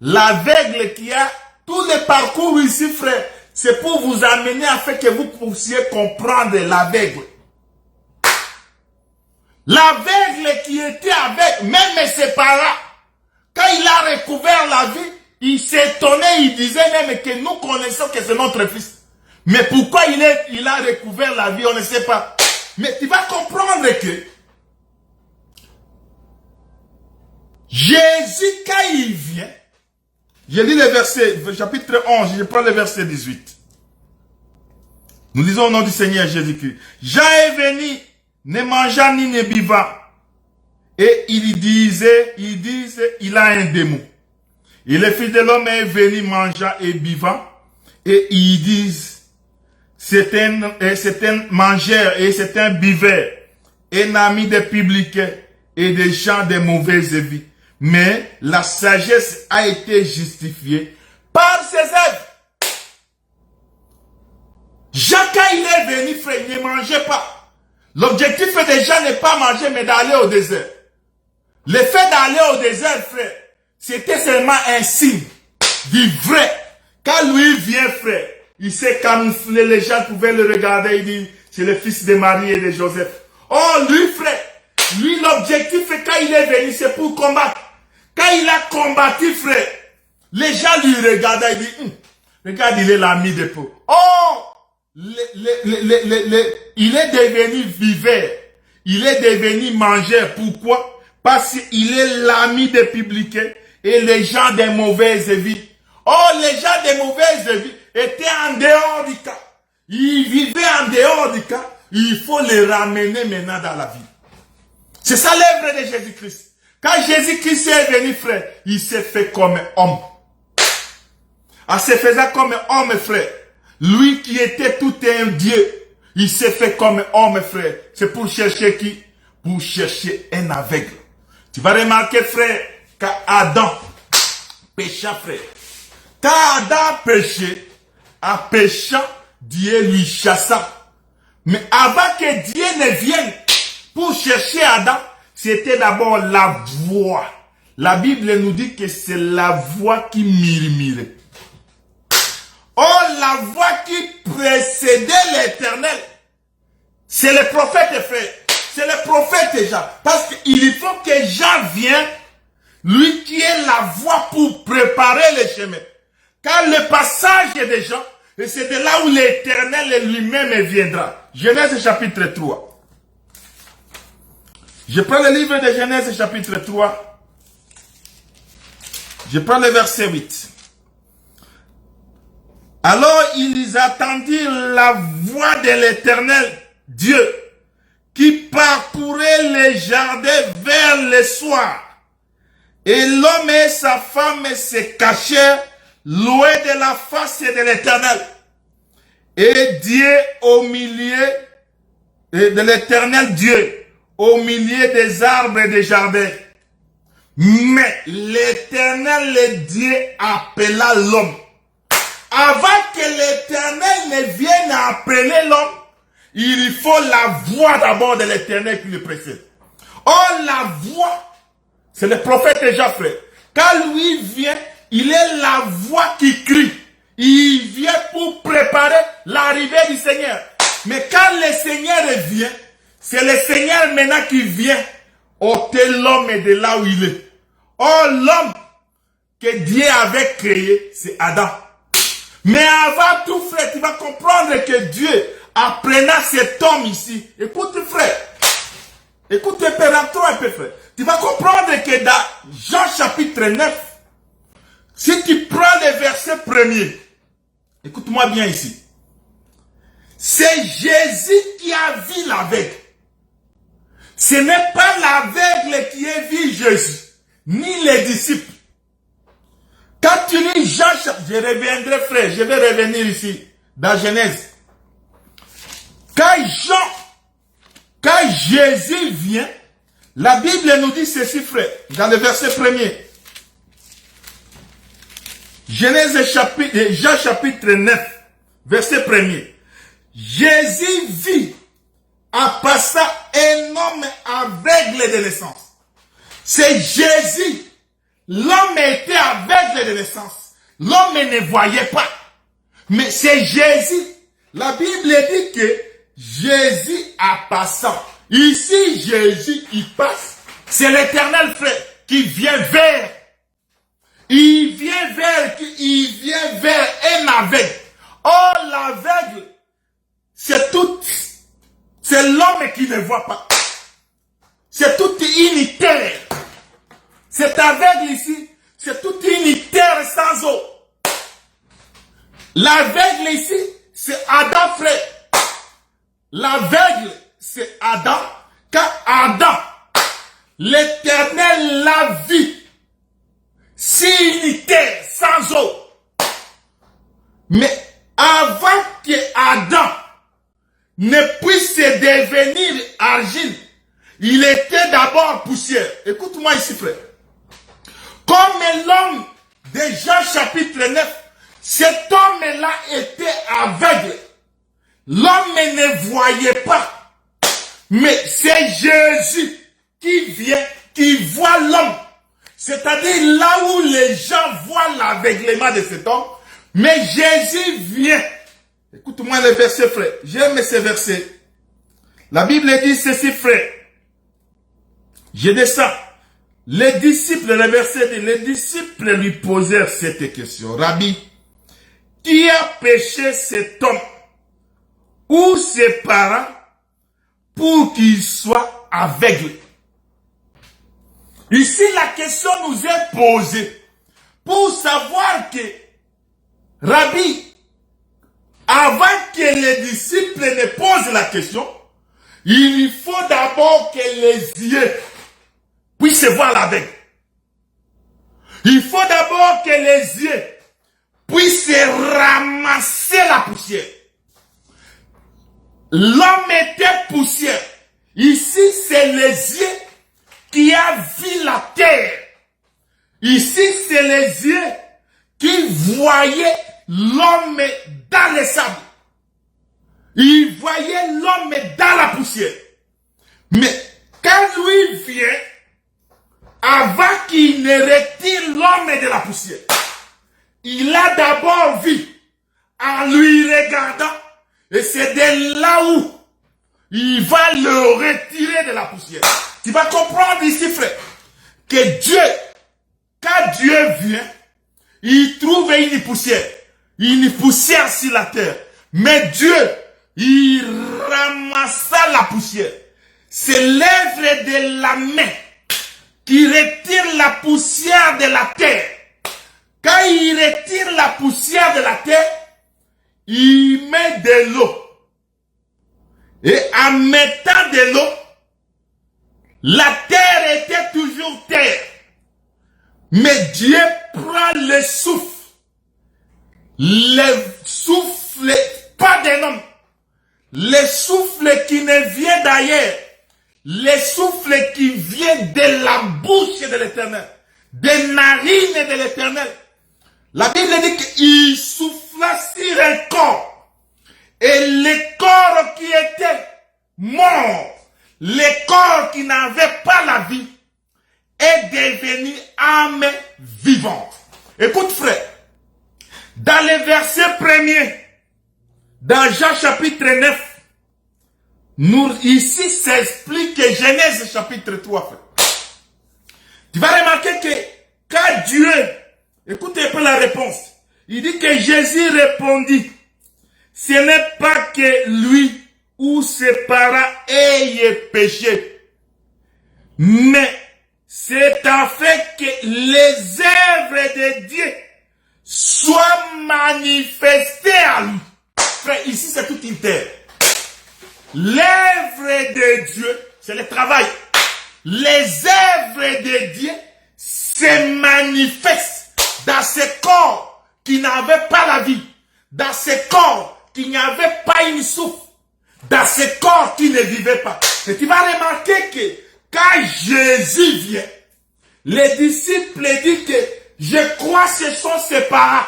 L'aveugle qui a tout le parcours ici, frère, c'est pour vous amener afin que vous puissiez comprendre l'aveugle. L'aveugle qui était avec, même ses parents, quand il a recouvert la vie, il s'étonnait, il disait même que nous connaissons que c'est notre fils. Mais pourquoi il a recouvert la vie, on ne sait pas. Mais tu vas comprendre que Jésus, quand il vient, je lis le verset, chapitre 11, je prends le verset 18. Nous lisons au nom du Seigneur Jésus-Christ. Jean est venu, ne mangeant ni ne buvant. Et il disait, il a un démon. Et le Fils de l'homme est venu mangeant et buvant. Et ils disent, c'est un mangeur et c'est un buveur, un ami des publicains et des gens de mauvaise vie. Mais la sagesse a été justifiée par ses œuvres. Jean, quand il est venu, frère, il ne mangeait pas. L'objectif de Jean n'est pas manger, mais d'aller au désert. Le fait d'aller au désert, frère, c'était seulement un signe du vrai. Quand lui vient, frère, il s'est camouflé, les gens pouvaient le regarder, il dit, c'est le fils de Marie et de Joseph. Oh, lui, frère, lui, l'objectif, quand il est venu, c'est pour combattre. Quand il a combattu, frère, les gens lui regardaient, il dit, regarde, il est l'ami de Paul. Oh, il est devenu viveur. Il est devenu mangeur. Pourquoi? Parce qu'il est l'ami des publicains et les gens des mauvaises vies. Oh, les gens des mauvaises vies étaient en dehors du cas. Ils vivaient en dehors du cas. Il faut les ramener maintenant dans la vie. C'est ça l'œuvre de Jésus-Christ. Quand Jésus-Christ est venu, frère, il s'est fait comme homme. En se faisant comme homme, frère, lui qui était tout un Dieu, il s'est fait comme homme, frère. C'est pour chercher qui? Pour chercher un aveugle. Tu vas remarquer, frère, qu'Adam pécha, frère. Quand Adam péchait, en péchant, Dieu lui chassa. Mais avant que Dieu ne vienne pour chercher Adam, c'était d'abord la voix. La Bible nous dit que c'est la voix qui murmurait. Oh, la voix qui précédait l'Éternel. C'est le prophète, frère. C'est le prophète Jean. Parce qu'il faut que Jean vienne, lui qui est la voix pour préparer le chemin. Car le passage de Jean, et c'est de là où l'Éternel lui-même viendra. Genèse chapitre 3. Je prends le livre de Genèse chapitre 3. Je prends le verset 8. Alors ils attendirent la voix de l'Éternel Dieu qui parcourait les jardins vers le soir. Et l'homme et sa femme se cachèrent loin de la face de l'Éternel. Et Dieu au milieu de l'Éternel Dieu au milieu des arbres et des jardins. Mais l'Éternel, le Dieu, appela l'homme. Avant que l'Éternel ne vienne appeler l'homme, il faut la voix d'abord de l'Éternel qui le précède. Oh, la voix, c'est le prophète déjà, frère. Quand lui vient, il est la voix qui crie. Il vient pour préparer l'arrivée du Seigneur. Mais quand le Seigneur vient, c'est le Seigneur maintenant qui vient ôter l'homme de là où il est. Oh, l'homme que Dieu avait créé, c'est Adam. Mais avant tout, frère, tu vas comprendre que Dieu, apprenant cet homme ici, écoute, frère, écoute, toi un peu, frère. Tu vas comprendre que dans Jean chapitre 9, si tu prends le verset premier, écoute-moi bien ici. C'est Jésus qui a vu l'aveugle. Ce n'est pas l'aveugle qui a vu Jésus, ni les disciples. Quand tu lis Jean, je reviendrai frère, je vais revenir ici, dans Genèse. Quand Jésus vient, la Bible nous dit ceci frère, dans le verset 1er. Genèse chapitre, Jean chapitre 9, verset 1er. Jésus vit en passant un homme aveugle de naissance. C'est Jésus. L'homme était aveugle de naissance. L'homme ne voyait pas. Mais c'est Jésus. La Bible dit que Jésus en passant. Ici, Jésus, il passe. C'est l'Éternel frère qui vient vers. Il vient vers un aveugle. Oh, l'aveugle, c'est l'homme qui ne voit pas. C'est toute une terre. Cet aveugle ici, c'est toute une terre sans eau. L'aveugle ici, c'est Adam frère. L'aveugle, c'est Adam. Car Adam, l'Éternel l'a vu. C'est une terre sans eau. Mais avant que Adam ne puisse devenir argile, il était d'abord poussière. Écoute-moi ici, frère. Comme l'homme de Jean chapitre 9, cet homme-là était aveugle. L'homme ne voyait pas. Mais c'est Jésus qui vient, qui voit l'homme. C'est-à-dire là où les gens voient l'aveuglement de cet homme. Mais Jésus vient. Écoute-moi le verset, frère. J'aime ces versets. La Bible dit ceci, frère. Je descends. Les disciples, le verset dit, les disciples lui posèrent cette question. Rabbi, qui a péché cet homme ou ses parents pour qu'il soit aveugle? Ici, la question nous est posée pour savoir que, Rabbi, avant que les disciples ne posent la question, il faut d'abord que les yeux puissent voir l'aveugle. Il faut d'abord que les yeux puissent ramasser la poussière. L'homme était poussière. Ici, c'est les yeux qui a vu la terre. Ici, c'est les yeux qui voyaient l'homme dans les sables. Il voyait l'homme dans la poussière. Mais quand lui vient, avant qu'il ne retire l'homme de la poussière, il a d'abord vu, en lui regardant, et c'est de là où il va le retirer de la poussière. Tu vas comprendre ici, frère, que Dieu, quand Dieu vient, il trouve une poussière sur la terre. Mais Dieu, il ramassa la poussière. C'est l'œuvre de la main qui retire la poussière de la terre. Quand il retire la poussière de la terre, il met de l'eau. Et en mettant de l'eau, la terre était toujours terre. Mais Dieu prend le souffle. Le souffle, pas d'un homme. Le souffle qui ne vient d'ailleurs. Le souffle qui vient de la bouche de l'Éternel. Des narines de l'Éternel. La Bible dit qu'il souffla sur un corps. Et le corps qui était mort, le corps qui n'avait pas la vie, est devenu âme vivante. Écoute frère, dans le verset premier, dans Jean chapitre 9, ici s'explique Genèse chapitre 3. Frère. Tu vas remarquer que quand Dieu, écoutez un peu la réponse, il dit que Jésus répondit, ce n'est pas que lui ou ses parents aient péché, mais c'est en fait que les œuvres de Dieu soient manifestées à lui. Frère, ici c'est toute une terre. L'œuvre de Dieu, c'est le travail. Les œuvres de Dieu se manifestent dans ce corps qui n'avait pas la vie, dans ce corps qui n'avait pas une souffle, dans ce corps qui ne vivait pas. Et tu vas remarquer que quand Jésus vient, les disciples disent que je crois que ce sont ses parents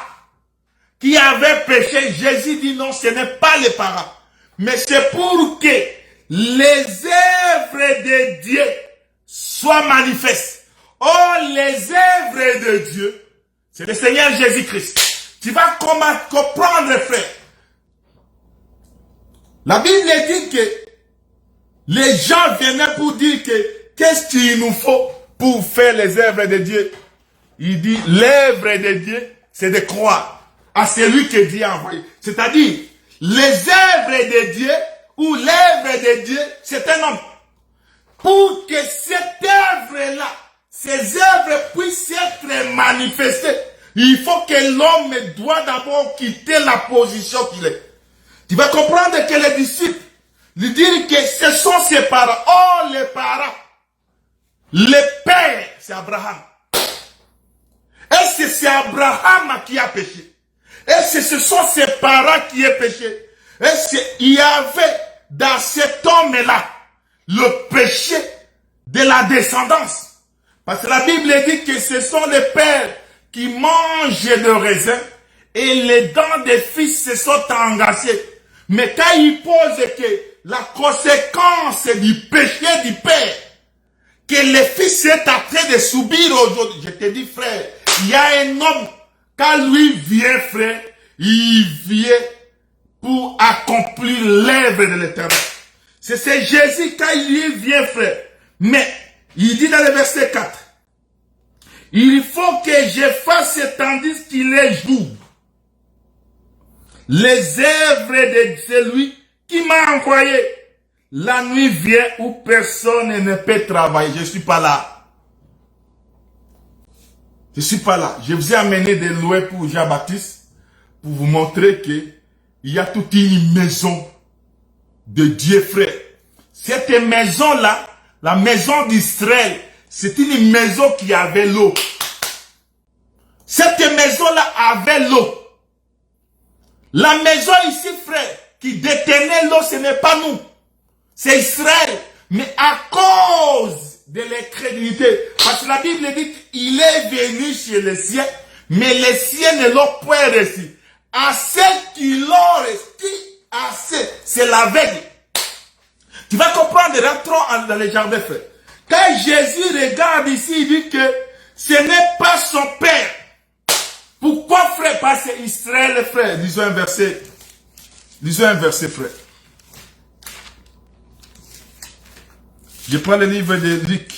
qui avaient péché. Jésus dit non, ce n'est pas les parents. Mais c'est pour que les œuvres de Dieu soient manifestes. Oh, les œuvres de Dieu, c'est le Seigneur Jésus-Christ. Tu vas comprendre, frère. La Bible dit que les gens venaient pour dire que qu'est-ce qu'il nous faut pour faire les œuvres de Dieu. Il dit l'œuvre de Dieu, c'est de croire à celui que Dieu a envoyé. C'est-à-dire, les œuvres de Dieu ou l'œuvre de Dieu, c'est un homme. Pour que cette œuvre-là, ces œuvres puissent être manifestées, il faut que l'homme doit d'abord quitter la position qu'il est. Tu vas comprendre que les disciples lui disent que ce sont ses parents. Oh, les parents. Le père, c'est Abraham. Est-ce que c'est Abraham qui a péché? Est-ce que ce sont ses parents qui ont péché? Est-ce qu'il y avait dans cet homme-là le péché de la descendance? Parce que la Bible dit que ce sont les pères qui mangent le raisin et les dents des fils se sont engagées. Mais quand il pose que la conséquence du péché du père, que le fils est en train de subir aujourd'hui, je te dis frère, il y a un homme, quand lui vient frère, il vient pour accomplir l'œuvre de l'Éternel. C'est Jésus quand il vient frère. Mais il dit dans le verset 4, il faut que je fasse tandis qu'il est jour les œuvres de celui qui m'a envoyé. La nuit vient où personne ne peut travailler. Je ne suis pas là. Je ne suis pas là. Je vous ai amené des louets pour Jean-Baptiste pour vous montrer qu'il y a toute une maison de Dieu, frère. Cette maison-là, la maison d'Israël, c'est une maison qui avait l'eau. Cette maison-là avait l'eau. La maison ici, frère, qui détenait l'eau, ce n'est pas nous. C'est Israël. Mais à cause de l'incrédulité, parce que la Bible dit qu'il est venu chez les siens, mais les siens ne l'ont point reçu. À ceux qui l'ont reçu, c'est l'aveugle. Tu vas comprendre, rentrons dans les jardins, frère. Quand Jésus regarde ici, il dit que ce n'est pas son père. Pourquoi, frère? Parce que Israël, frère, lisons un verset. Lisons un verset, frère. Je prends le livre de Luc.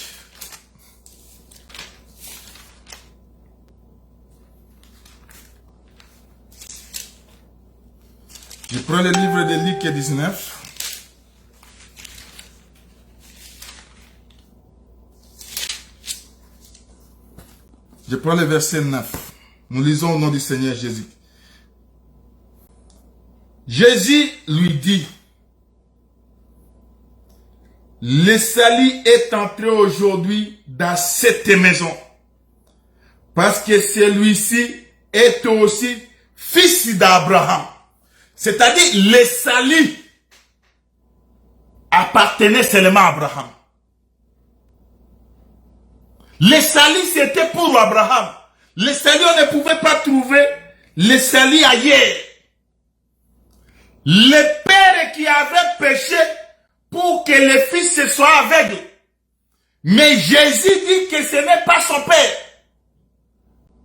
Je prends le livre de Luc 19. Je prends le verset 9. Nous lisons au nom du Seigneur Jésus. Jésus lui dit, le salut est entré aujourd'hui dans cette maison, parce que celui-ci est aussi fils d'Abraham. C'est-à-dire, le salut appartenait seulement à Abraham. Le salut, c'était pour Abraham. Le salut, on ne pouvait pas trouver le salut ailleurs. Le père qui avait péché pour que le fils soit aveugle. Mais Jésus dit que ce n'est pas son père.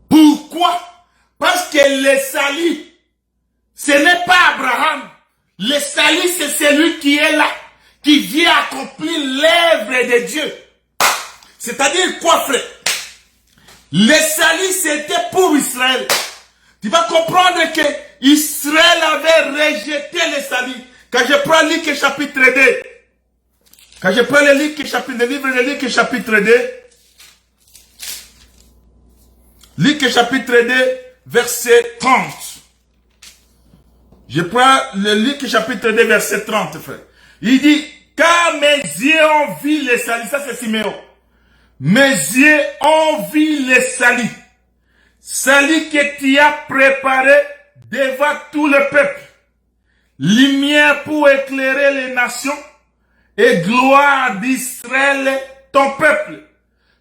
Pourquoi? Parce que le salut, ce n'est pas Abraham. Le salut, c'est celui qui est là, qui vient accomplir l'œuvre de Dieu. C'est-à-dire quoi, frère? Le salut, c'était pour Israël. Tu vas comprendre que Israël avait rejeté le salut. Quand je prends Luc chapitre 2, quand je prends le livre de Luc chapitre 2, Luc chapitre 2, verset 30. Je prends le Luc chapitre 2, verset 30, frère. Il dit, car mes yeux ont vu le salut. Ça, c'est Siméon. Mes yeux ont vu le salut. salut que tu as préparé devant tout le peuple, lumière pour éclairer les nations et gloire d'Israël, ton peuple.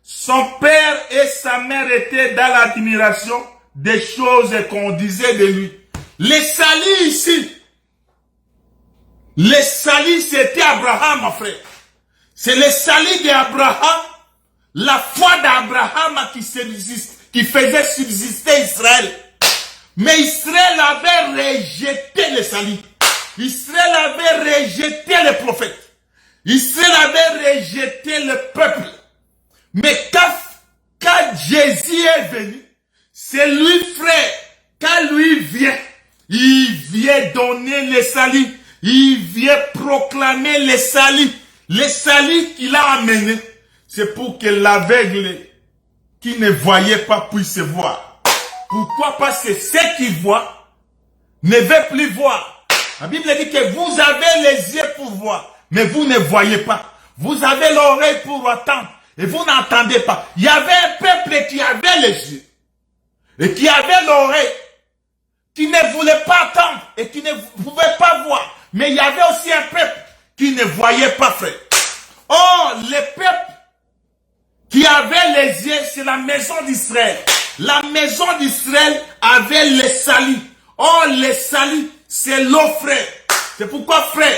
Son père et sa mère étaient dans l'admiration des choses qu'on disait de lui. Les salis ici, les salis c'était Abraham, mon frère. C'est les salis d'Abraham, la foi d'Abraham qui faisait subsister Israël. Mais Israël avait rejeté les salis. Israël avait rejeté les prophètes. Israël avait rejeté le peuple. Mais quand Jésus est venu, c'est lui, frère, quand lui vient, il vient donner les salis. Il vient proclamer les salis. Les salis qu'il a amenés, c'est pour que l'aveugle qui ne voyait pas puisse voir. Pourquoi? Parce que ceux qui voient ne veulent plus voir. La Bible dit que vous avez les yeux pour voir, mais vous ne voyez pas. Vous avez l'oreille pour entendre, et vous n'entendez pas. Il y avait un peuple qui avait les yeux, et qui avait l'oreille, qui ne voulait pas entendre, et qui ne pouvait pas voir. Mais il y avait aussi un peuple qui ne voyait pas, frère. Oh, les peuples qui avaient les yeux, c'est la maison d'Israël. La maison d'Israël avait les salis. Oh, les salis, c'est l'eau, frère. C'est pourquoi, frère,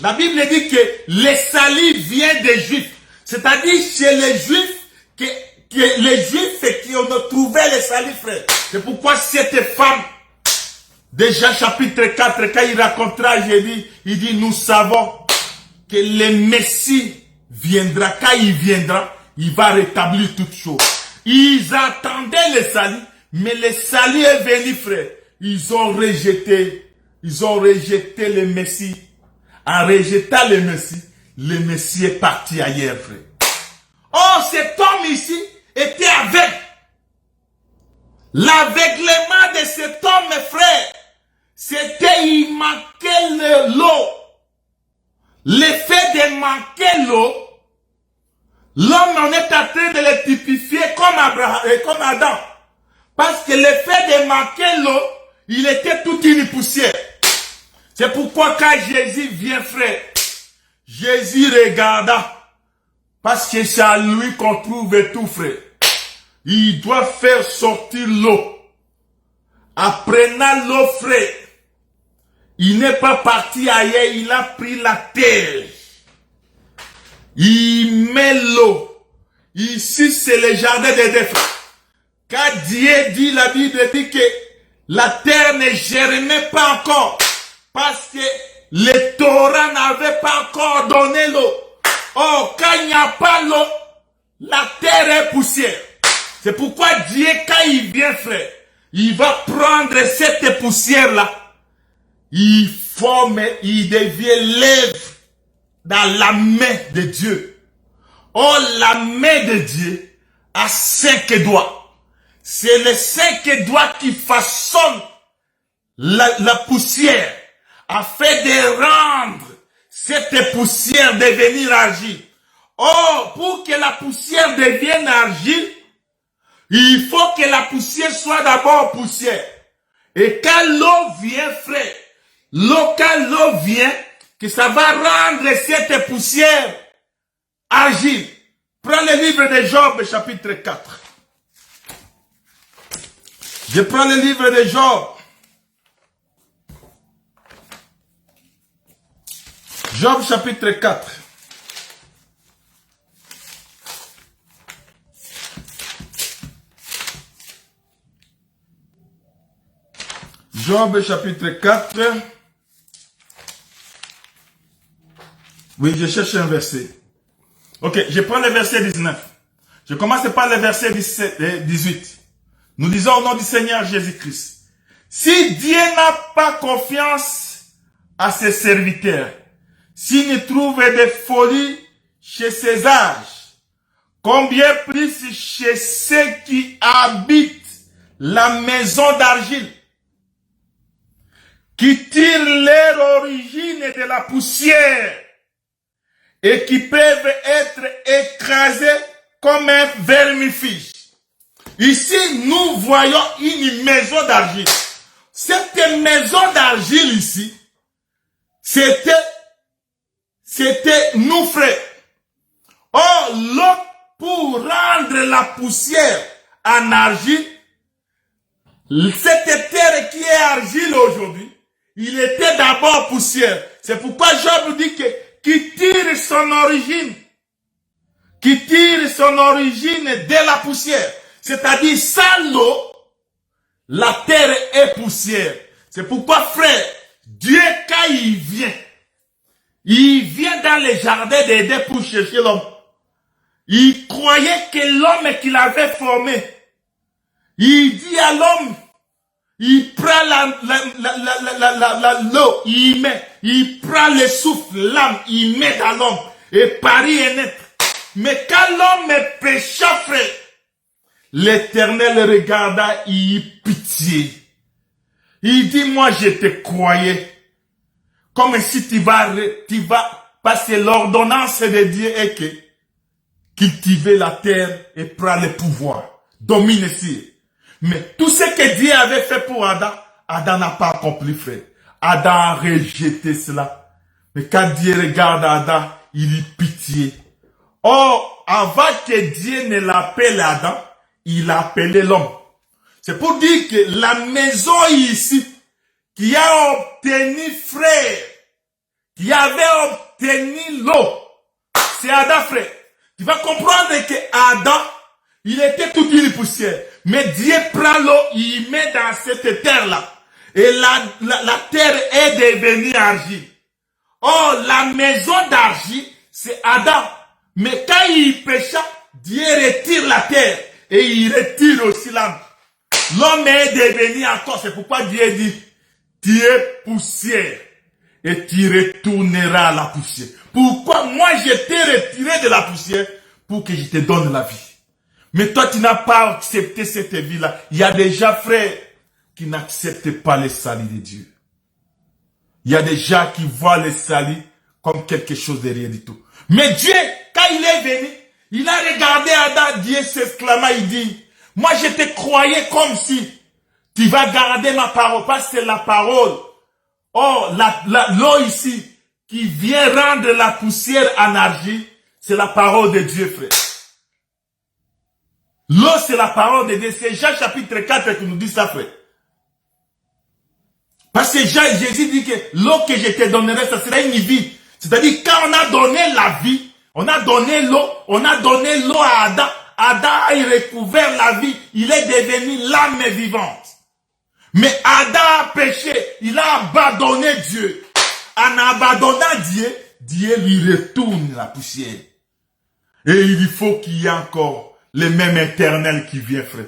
la Bible dit que les salis viennent des Juifs. C'est-à-dire chez les Juifs, que les Juifs qui ont trouvé les salis, frère. C'est pourquoi cette femme, déjà chapitre 4, quand il racontera Jésus, il dit, nous savons que le Messie viendra. Quand il viendra, il va rétablir toutes choses. Ils attendaient le salut, mais le salut est venu, frère. Ils ont rejeté le Messie. En rejetant le Messie est parti ailleurs, frère. Oh, cet homme ici était aveugle. L'aveuglement de cet homme, frère, c'était il manquait l'eau. L'effet de manquer l'eau, l'homme en est en train de le typifier comme Abraham et comme Adam. Parce que l'effet de manquer l'eau, il était toute une poussière. C'est pourquoi quand Jésus vient, frère, Jésus regarda. Parce que c'est à lui qu'on trouve tout, frère. Il doit faire sortir l'eau. Apprenant l'eau, frère, il n'est pas parti ailleurs, il a pris la terre. Il met l'eau. Ici, c'est le jardin d'Éden. Quand Dieu dit, la Bible dit que la terre ne germait pas encore. Parce que le Torah n'avait pas encore donné l'eau. Oh, quand il n'y a pas l'eau, la terre est poussière. C'est pourquoi Dieu, quand il vient, frère, il va prendre cette poussière-là. Il forme, il devient l'œuvre dans la main de Dieu. Oh, la main de Dieu a 5 doigts. C'est les 5 doigts qui façonnent la poussière afin de rendre cette poussière devenir argile. Oh, pour que la poussière devienne argile, il faut que la poussière soit d'abord poussière. Et quand l'eau vient, frère, quand l'eau vient, que ça va rendre cette poussière argile. Prends le livre de Job, chapitre 4. Je prends le livre de Job. Job, chapitre 4. Job, chapitre 4. Oui, je cherche un verset. Ok, je prends le verset 19. Je commence par le verset 18. Nous disons au nom du Seigneur Jésus-Christ. Si Dieu n'a pas confiance à ses serviteurs, s'il trouve des folies chez ses âges, combien plus chez ceux qui habitent la maison d'argile, qui tirent leur origine de la poussière et qui peuvent être écrasés comme un vermifuge. Ici, nous voyons une maison d'argile. Cette maison d'argile ici, c'était nous, frères. Or, l'autre, pour rendre la poussière en argile, cette terre qui est argile aujourd'hui, il était d'abord poussière. C'est pourquoi Job dit que qui tire son origine de la poussière. C'est-à-dire, sans l'eau, la terre est poussière. C'est pourquoi, frère, Dieu, quand il vient dans les jardins d'Éden pour chercher l'homme. Il croyait que l'homme qu'il avait formé, il dit à l'homme, il prend l'eau, il prend le souffle, l'âme, il met dans l'homme, et Paris est net. Mais quand l'homme pécha, frère, l'Éternel regarda, il eut pitié. Il dit, moi je te croyais, comme si tu vas passer l'ordonnance de Dieu et que cultiver la terre et prendre le pouvoir, domine ici. Mais tout ce que Dieu avait fait pour Adam, Adam n'a pas accompli, frère. Adam a rejeté cela. Mais quand Dieu regarde Adam, il eut pitié. Or, avant que Dieu ne l'appelle Adam, il a appelé l'homme. C'est pour dire que la maison ici, qui a obtenu, frère, qui avait obtenu l'eau, c'est Adam, frère. Tu vas comprendre que Adam, il était toute une poussière. Mais Dieu prend l'eau, il met dans cette terre-là. Et la terre est devenue argile. Or, la maison d'argile, c'est Adam. Mais quand il pécha, Dieu retire la terre. Et il retire aussi l'âme. L'homme est devenu encore. C'est pourquoi Dieu dit, tu es poussière. Et tu retourneras à la poussière. Pourquoi moi je t'ai retiré de la poussière? Pour que je te donne la vie. Mais toi tu n'as pas accepté cette vie-là. Il y a des gens, frères, qui n'acceptent pas le salut de Dieu. Il y a des gens qui voient le salut comme quelque chose de rien du tout. Mais Dieu, quand il est venu, il a regardé Adam, Dieu s'exclama, il dit, moi je te croyais comme si tu vas garder ma parole, parce que c'est la parole. Oh, l'eau ici, qui vient rendre la poussière en argile, c'est la parole de Dieu, frère. L'eau, c'est la parole de Dieu. C'est Jean chapitre 4 qui nous dit ça, frère. Parce que Jésus dit que l'eau que je te donnerai, ça sera une vie. C'est-à-dire, quand on a donné la vie, on a donné l'eau à Adam. Adam a recouvert la vie. Il est devenu l'âme vivante. Mais Adam a péché. Il a abandonné Dieu. En abandonnant Dieu, Dieu lui retourne la poussière. Et il faut qu'il y ait encore le même éternel qui vient, frère.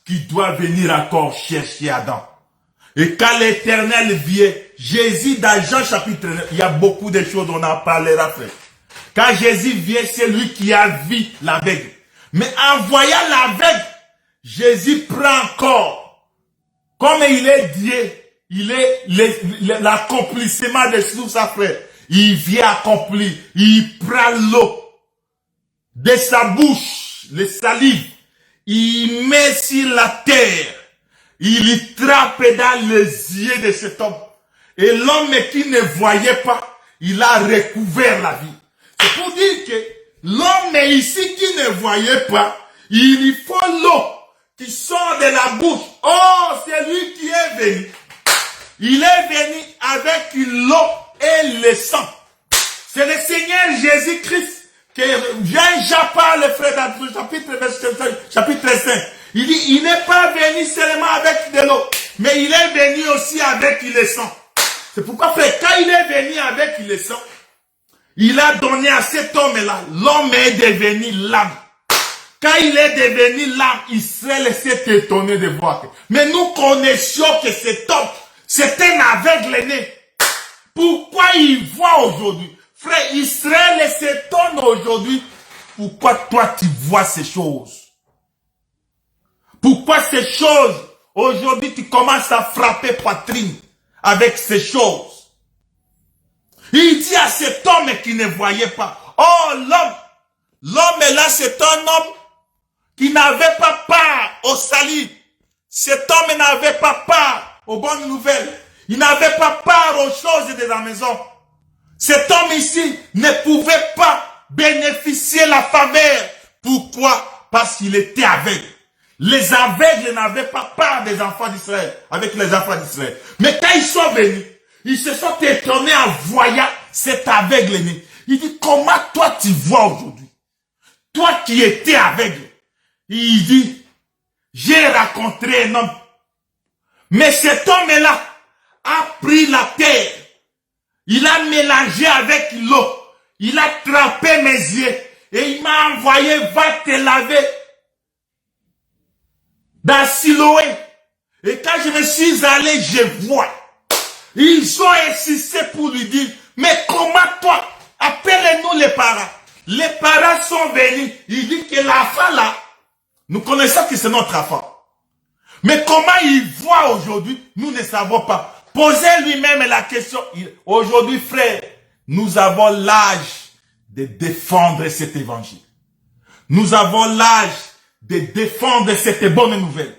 Qui doit venir encore chercher Adam. Et quand l'éternel vient, Jésus dans Jean chapitre 9, il y a beaucoup de choses on en parlera, frère. Quand Jésus vient, c'est lui qui a vu l'aveugle. Mais en voyant l'aveugle, Jésus prend encore, comme il est Dieu, il est l'accomplissement de tout ça, frère. Il vient accomplir, il prend l'eau de sa bouche, le salive, il met sur la terre, il y trappe dans les yeux de cet homme. Et l'homme qui ne voyait pas, il a recouvert la vie. C'est pour dire que l'homme ici qui ne voyait pas, il y faut l'eau qui sort de la bouche. Oh, c'est lui qui est venu. Il est venu avec l'eau et le sang. C'est le Seigneur Jésus-Christ que Jean parle, frère, dans le chapitre 5. Il dit, il n'est pas venu seulement avec de l'eau, mais il est venu aussi avec le sang. C'est pourquoi, frère, quand il est venu avec le sang, il a donné à cet homme-là, l'homme est devenu l'âme. Quand il est devenu l'âme, Israël s'est étonné de voir. Mais nous connaissions que cet homme, c'est un aveugle né. Pourquoi il voit aujourd'hui? Frère, Israël s'étonne aujourd'hui. Pourquoi toi tu vois ces choses? Pourquoi ces choses, aujourd'hui tu commences à frapper poitrine avec ces choses? Il dit à cet homme qui ne voyait pas, oh l'homme là c'est un homme qui n'avait pas part au salut. Cet homme n'avait pas part aux bonnes nouvelles. Il n'avait pas part aux choses de la maison. Cet homme ici ne pouvait pas bénéficier la faveur. Pourquoi? Parce qu'il était aveugle. Les aveugles n'avaient pas part des enfants d'Israël, avec les enfants d'Israël. Mais quand ils sont venus, ils se sont étonnés en voyant cet aveugle né. Il dit, comment toi tu vois aujourd'hui? Toi qui étais aveugle. Il dit, j'ai rencontré un homme. Mais cet homme-là a pris la terre. Il a mélangé avec l'eau. Il a trempé mes yeux. Et il m'a envoyé, va te laver dans Siloé. Et quand je me suis allé, je vois. Ils ont insisté pour lui dire, mais comment toi? Appelez-nous les parents. Les parents sont venus. Il dit que l'enfant là, nous connaissons que c'est notre enfant. Mais comment il voit aujourd'hui, nous ne savons pas. Posez lui-même la question. Aujourd'hui, frère, nous avons l'âge de défendre cet évangile. Nous avons l'âge de défendre cette bonne nouvelle.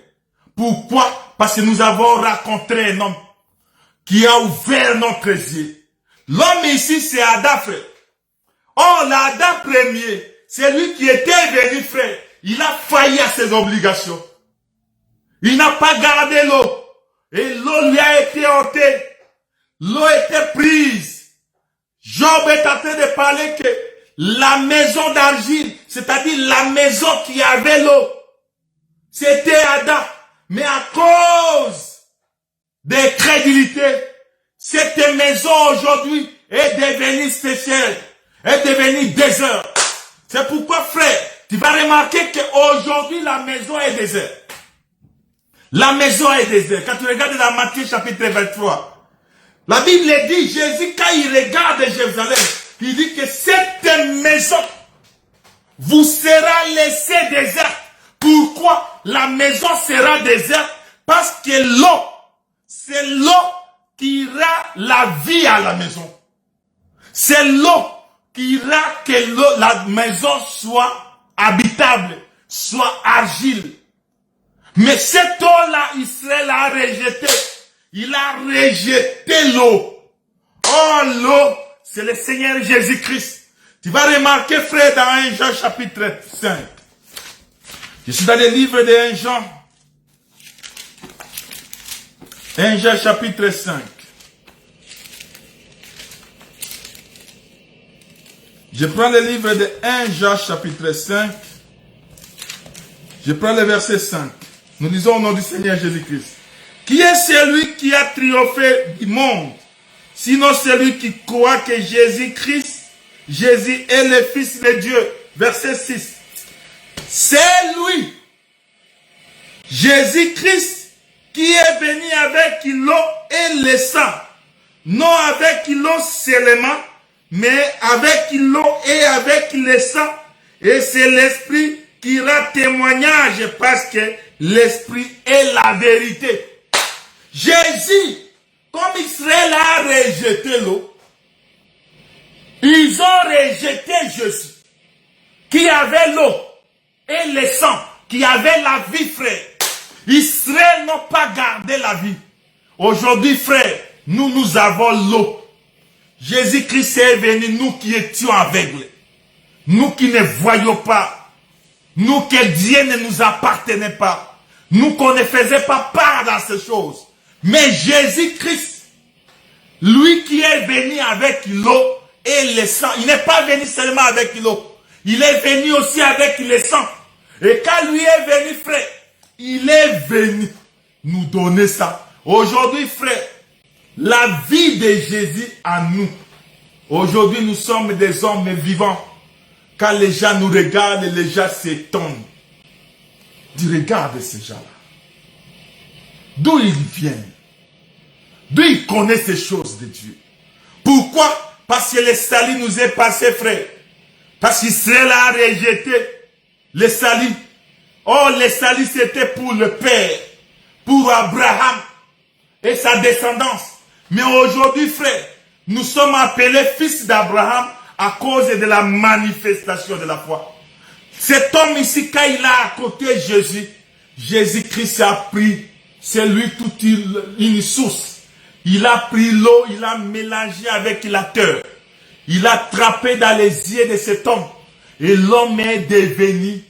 Pourquoi? Parce que nous avons rencontré un homme qui a ouvert notre yeux. L'homme ici, c'est Adam, frère. Oh, l'Adam premier, c'est lui qui était venu, frère. Il a failli à ses obligations. Il n'a pas gardé l'eau. Et l'eau lui a été ôtée. L'eau était prise. Job est en train de parler que la maison d'argile, c'est-à-dire la maison qui avait l'eau, c'était Adam. Mais à cause des crédulités, cette maison aujourd'hui est devenue spéciale, est devenue désert. C'est pourquoi, frère, tu vas remarquer qu'aujourd'hui la maison est déserte. La maison est déserte. Quand tu regardes dans Matthieu chapitre 23, la Bible dit, Jésus, quand il regarde Jérusalem, il dit que cette maison vous sera laissée déserte. Pourquoi la maison sera déserte? Parce que l'eau, c'est l'eau qui rend la vie à la maison. C'est l'eau qui rend que la maison soit habitable, soit argile. Mais cette eau-là, Israël a rejeté. Il a rejeté l'eau. Oh, l'eau, c'est le Seigneur Jésus-Christ. Tu vas remarquer, frère, dans 1 Jean chapitre 5. Je suis dans le livre de 1 Jean. 1 Jean chapitre 5. Je prends le livre de 1 Jean chapitre 5. Je prends le verset 5. Nous lisons au nom du Seigneur Jésus-Christ. Qui est celui qui a triomphé du monde? Sinon celui qui croit que Jésus-Christ, Jésus est le Fils de Dieu. Verset 6. C'est lui, Jésus-Christ, qui est venu avec l'eau et le sang. Non avec l'eau seulement, mais avec l'eau et avec le sang. Et c'est l'Esprit qui rend témoignage parce que l'Esprit est la vérité. Jésus, comme Israël a rejeté l'eau, ils ont rejeté Jésus, qui avait l'eau et le sang, qui avait la vie, frère. Israël n'a pas gardé la vie. Aujourd'hui, frère, nous avons l'eau. Jésus-Christ est venu, nous qui étions aveugles, nous qui ne voyions pas, nous que Dieu ne nous appartenait pas, nous qu'on ne faisait pas part dans ces choses. Mais Jésus-Christ, lui qui est venu avec l'eau et le sang, il n'est pas venu seulement avec l'eau, il est venu aussi avec le sang. Et quand lui est venu, frère, il est venu nous donner ça. Aujourd'hui, frère, la vie de Jésus en nous. Aujourd'hui, nous sommes des hommes vivants. Quand les gens nous regardent, les gens s'étonnent. Tu regardes ces gens-là. D'où ils viennent? D'où ils connaissent ces choses de Dieu? Pourquoi? Parce que le salut nous est passé, frère. Parce qu'Israël a rejeté le salut. Oh, le salut c'était pour le Père, pour Abraham et sa descendance. Mais aujourd'hui, frère, nous sommes appelés fils d'Abraham à cause de la manifestation de la foi. Cet homme ici, quand il a à côté Jésus, Jésus-Christ a pris, c'est lui toute une source. Il a pris l'eau, il a mélangé avec la terre. Il a trappé dans les yeux de cet homme. Et l'homme est devenu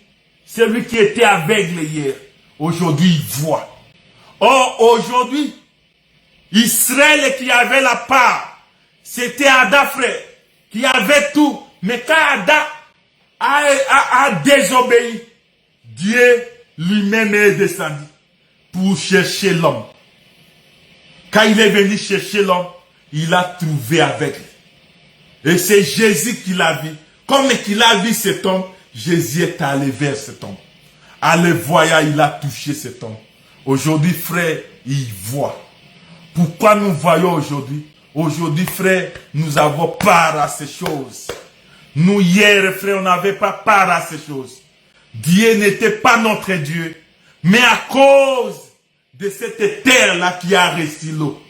celui qui était aveugle hier. Aujourd'hui, il voit. Or, aujourd'hui, Israël qui avait la part, c'était Adam, frère, qui avait tout. Mais quand Adam a désobéi, Dieu lui-même est descendu pour chercher l'homme. Quand il est venu chercher l'homme, il a trouvé aveugle. Et c'est Jésus qui l'a vu. Comme qu'il a vu cet homme, Jésus est allé vers cet homme. En le voyant, il a touché cet homme. Aujourd'hui, frère, il voit. Pourquoi nous voyons aujourd'hui? Aujourd'hui, frère, nous avons part à ces choses. Nous, hier, frère, on n'avait pas part à ces choses. Dieu n'était pas notre Dieu. Mais à cause de cette terre-là qui a reçu l'eau.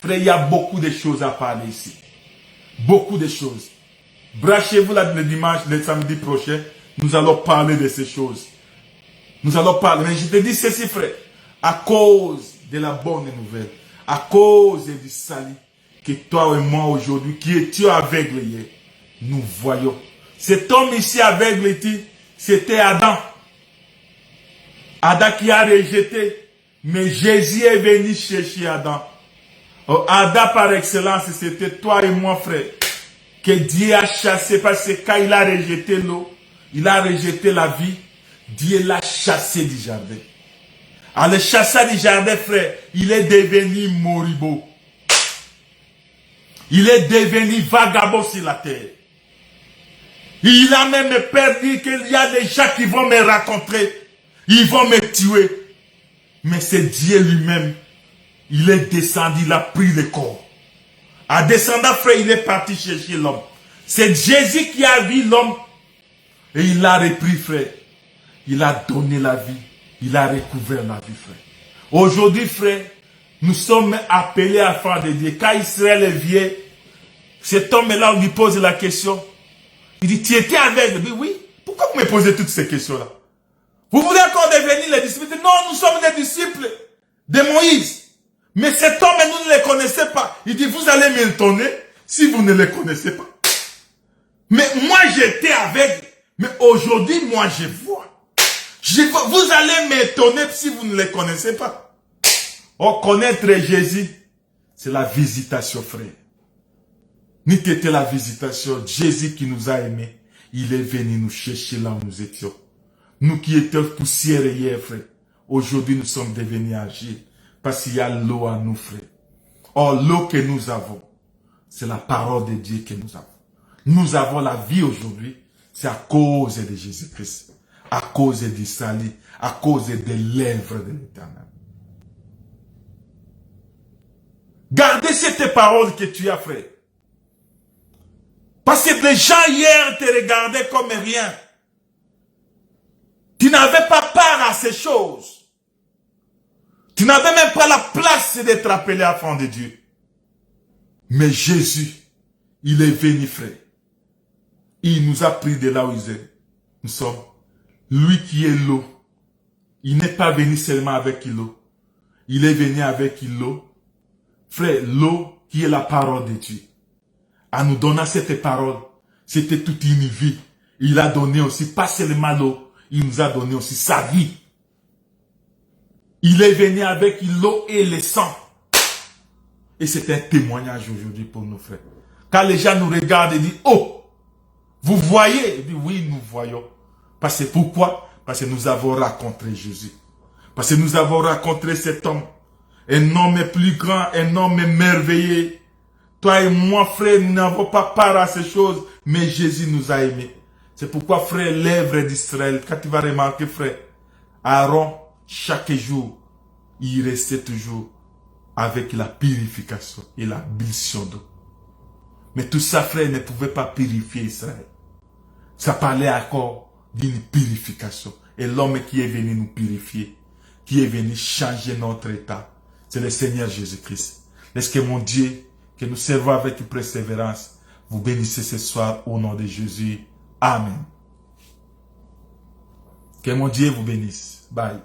Frère, il y a beaucoup de choses à parler ici. Beaucoup de choses. Brachez-vous là le dimanche, le samedi prochain. Nous allons parler de ces choses. Nous allons parler. Mais je te dis ceci, frère. À cause de la bonne nouvelle. À cause du salut. Que toi et moi aujourd'hui, qui étions aveugles hier, nous voyons. Cet homme ici aveugle, c'était Adam. Adam qui a rejeté. Mais Jésus est venu chercher Adam. Adam par excellence, c'était toi et moi, frère. Que Dieu a chassé parce que quand il a rejeté l'eau, il a rejeté la vie, Dieu l'a chassé du jardin. En le chassant du jardin, frère, il est devenu moribond. Il est devenu vagabond sur la terre. Il a même peur de dire qu'il y a des gens qui vont me rencontrer. Ils vont me tuer. Mais c'est Dieu lui-même. Il est descendu, il a pris le corps. En descendant, frère, il est parti chercher l'homme. C'est Jésus qui a vu l'homme. Et il l'a repris, frère. Il a donné la vie. Il a recouvert la vie, frère. Aujourd'hui, frère, nous sommes appelés à faire de Dieu. Quand Israël vient, cet homme-là, on lui pose la question. Il dit, tu étais aveugle? Il dit, oui. Pourquoi vous me posez toutes ces questions-là? Vous voulez encore devenir les disciples? Non, nous sommes les disciples de Moïse. Mais cet homme, nous ne le connaissons pas. Il dit, vous allez m'étonner si vous ne le connaissez pas. Mais moi, j'étais aveugle. Mais aujourd'hui, moi, je vois. Vous allez m'étonner si vous ne le connaissez pas. Oh, connaître Jésus, c'est la visitation, frère. Ni t'étais la visitation, Jésus qui nous a aimés, il est venu nous chercher là où nous étions. Nous qui étions poussière hier, frère. Aujourd'hui, nous sommes devenus agiles. Parce qu'il y a l'eau à nous, frère. Or, l'eau que nous avons, c'est la parole de Dieu que nous avons. Nous avons la vie aujourd'hui, c'est à cause de Jésus-Christ. À cause du salut, à cause des lèvres de l'Éternel. Gardez cette parole que tu as, frère. Parce que les gens hier te regardaient comme rien. Tu n'avais pas part à ces choses. Tu n'avais même pas la place d'être appelé enfant de Dieu. Mais Jésus, il est venu, frère. Il nous a pris de là où nous sommes. Lui qui est l'eau. Il n'est pas venu seulement avec l'eau. Il est venu avec l'eau. Frère, l'eau qui est la parole de Dieu. En nous donnant cette parole, c'était toute une vie. Il a donné aussi, pas seulement l'eau, il nous a donné aussi sa vie. Il est venu avec l'eau et le sang. Et c'est un témoignage aujourd'hui pour nos frères. Quand les gens nous regardent et disent, oh, vous voyez? Et dit, oui, nous voyons. Parce que pourquoi? Parce que nous avons rencontré Jésus. Parce que nous avons rencontré cet homme. Un homme plus grand, un homme merveilleux. Toi et moi, frère, nous n'avons pas part à ces choses, mais Jésus nous a aimés. C'est pourquoi, frère, l'œuvre d'Israël, quand tu vas remarquer, frère, Aaron, chaque jour, il restait toujours avec la purification et la buisson d'eau. Mais tout ça, frère, ne pouvait pas purifier Israël. Ça parlait encore d'une purification. Et l'homme qui est venu nous purifier, qui est venu changer notre état, c'est le Seigneur Jésus-Christ. Laisse que mon Dieu, que nous servons avec persévérance, vous bénissez ce soir au nom de Jésus. Amen.
Que mon Dieu vous bénisse. Bye.